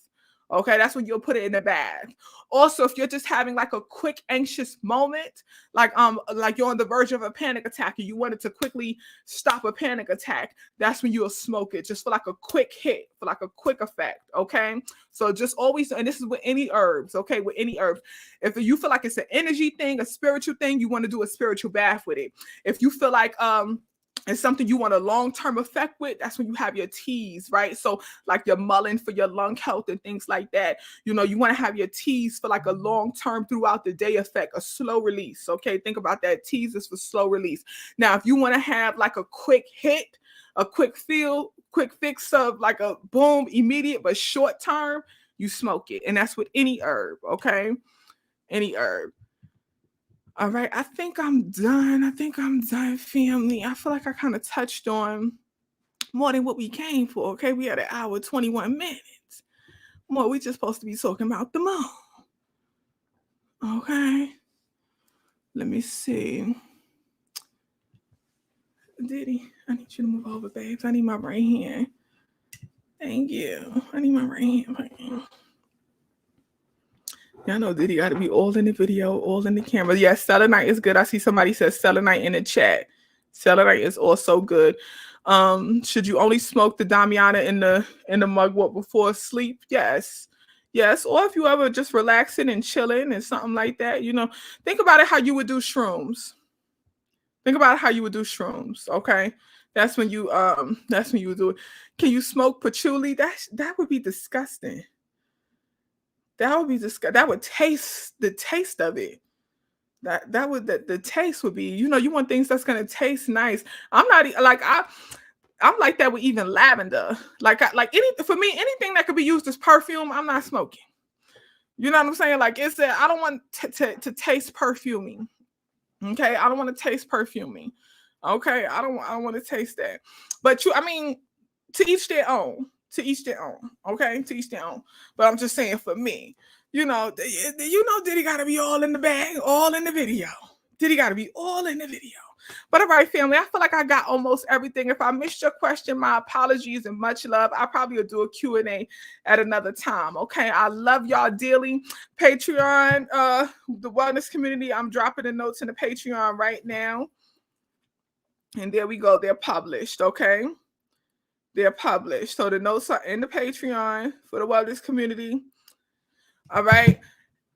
Okay, that's when you'll put it in the bath. Also, if you're just having like a quick anxious moment, like you're on the verge of a panic attack and you wanted to quickly stop a panic attack, that's when you'll smoke it, just for like a quick hit, for like a quick effect. Okay, so just always, and this is with any herbs. Okay, with any herbs, if you feel like it's an energy thing, a spiritual thing, you want to do a spiritual bath with it. If you feel like it's something you want a long-term effect with, that's when you have your teas, right? So like your mullein for your lung health and things like that. You want to have your teas for like a long-term throughout the day effect, a slow release. Okay, think about that. Teas is for slow release. Now, if you want to have like a quick hit, a quick fix of like a boom, immediate but short term, you smoke it. And that's with any herb, okay? Any herb. All right, I think I'm done, family. I feel like I kind of touched on more than what we came for, okay? We had an hour, 21 minutes. More, we just supposed to be talking about the moon. Okay. Let me see. Diddy, I need you to move over, babes. I need my right hand. Thank you. I need my right hand. Y'all know Diddy got to be all in the video, all in the camera. Yes, selenite is good. I see somebody says selenite in the chat. Selenite is also good. Should you only smoke the damiana in the mugwort before sleep? Yes. Or if you ever just relaxing and chilling and something like that, think about it how you would do shrooms. Okay? That's when you would do it. Can you smoke patchouli? That would be disgusting. That would be disgusting. That would taste the taste of it. The taste would be, you want things that's gonna taste nice. I'm not like I'm like that with even lavender. For me, anything that could be used as perfume, I'm not smoking. You know what I'm saying? Like I don't want to taste perfuming. Okay, I don't want to taste perfuming. Okay, I don't want to taste that. But to each their own. Okay, to each their own. But I'm just saying, for me, Diddy gotta be all in the bag, all in the video. Diddy gotta be all in the video. But all right, family, I feel like I got almost everything. If I missed your question, my apologies and much love. I probably will do a Q&A at another time. Okay, I love y'all dearly. Patreon, the wellness community, I'm dropping the notes in the Patreon right now. And there we go. They're published, okay? They're published. So the notes are in the Patreon for the wellness community. All right.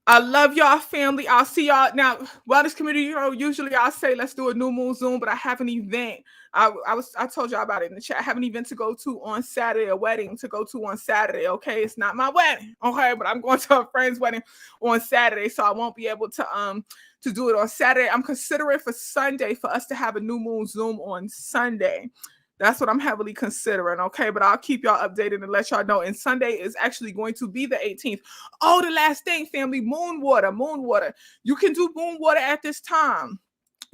I love y'all, family. I'll see y'all now. Wellness community, usually I'll say let's do a new moon Zoom, but I have an event. I told y'all about it in the chat. I have an event to go to on Saturday, a wedding to go to on Saturday. Okay, it's not my wedding, okay, but I'm going to a friend's wedding on Saturday, so I won't be able to do it on Saturday. I'm considering for Sunday for us to have a new moon Zoom on Sunday. That's what I'm heavily considering, okay? But I'll keep y'all updated and let y'all know. And Sunday is actually going to be the 18th. Oh, the last thing, family, moon water. You can do moon water at this time.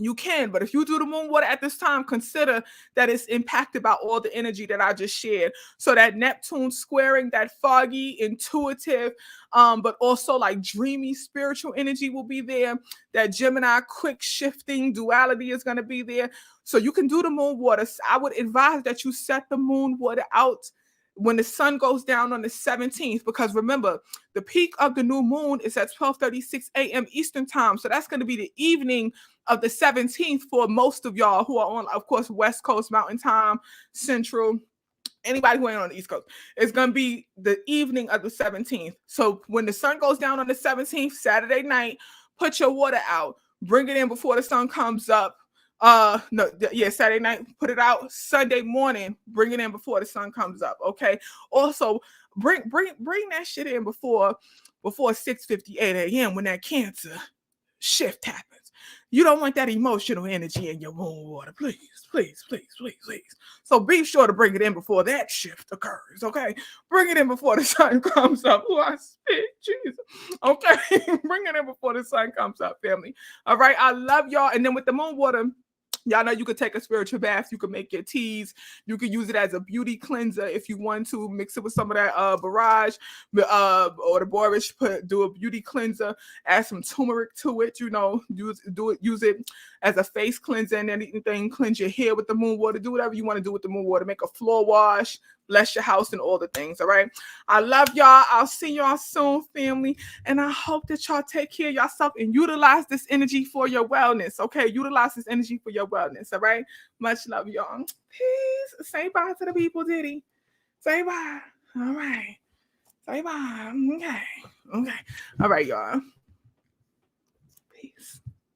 You can, but if you do the moon water at this time, consider that it's impacted by all the energy that I just shared. So that Neptune squaring, that foggy, intuitive, but also like dreamy spiritual energy will be there. That Gemini quick shifting duality is going to be there. So you can do the moon water. I would advise that you set the moon water out when the sun goes down on the 17th, because remember, the peak of the new moon is at 12:36 a.m. Eastern time. So that's going to be the evening of the 17th for most of y'all who are on, of course, West Coast Mountain Time, Central, anybody who ain't on the East Coast. It's going to be the evening of the 17th. So when the sun goes down on the 17th, Saturday night, put your water out, bring it in before the sun comes up. Saturday night, put it out. Sunday morning, bring it in before the sun comes up. Okay. Also, bring that shit in before 6:58 a.m. when that Cancer shift happens. You don't want that emotional energy in your moon water. Please, please, please, please, please. So be sure to bring it in before that shift occurs. Okay. Bring it in before the sun comes up. Oh, I spit, Jesus. Okay. Bring it in before the sun comes up, family. All right. I love y'all. And then with the moon water, y'all know you could take a spiritual bath. You could make your teas. You could use it as a beauty cleanser if you want to. Mix it with some of that borage or the borage. Do a beauty cleanser. Add some turmeric to it. You know, use it as a face cleanser and anything. Cleanse your hair with the moon water. Do whatever you want to do with the moon water. Make a floor wash. Bless your house and all the things. All right. I love y'all. I'll see y'all soon, family. And I hope that y'all take care of yourself and utilize this energy for your wellness. Okay. Utilize this energy for your wellness. All right. Much love, y'all. Peace. Say bye to the people, Diddy. Say bye. All right. Say bye. Okay. Okay. All right, y'all.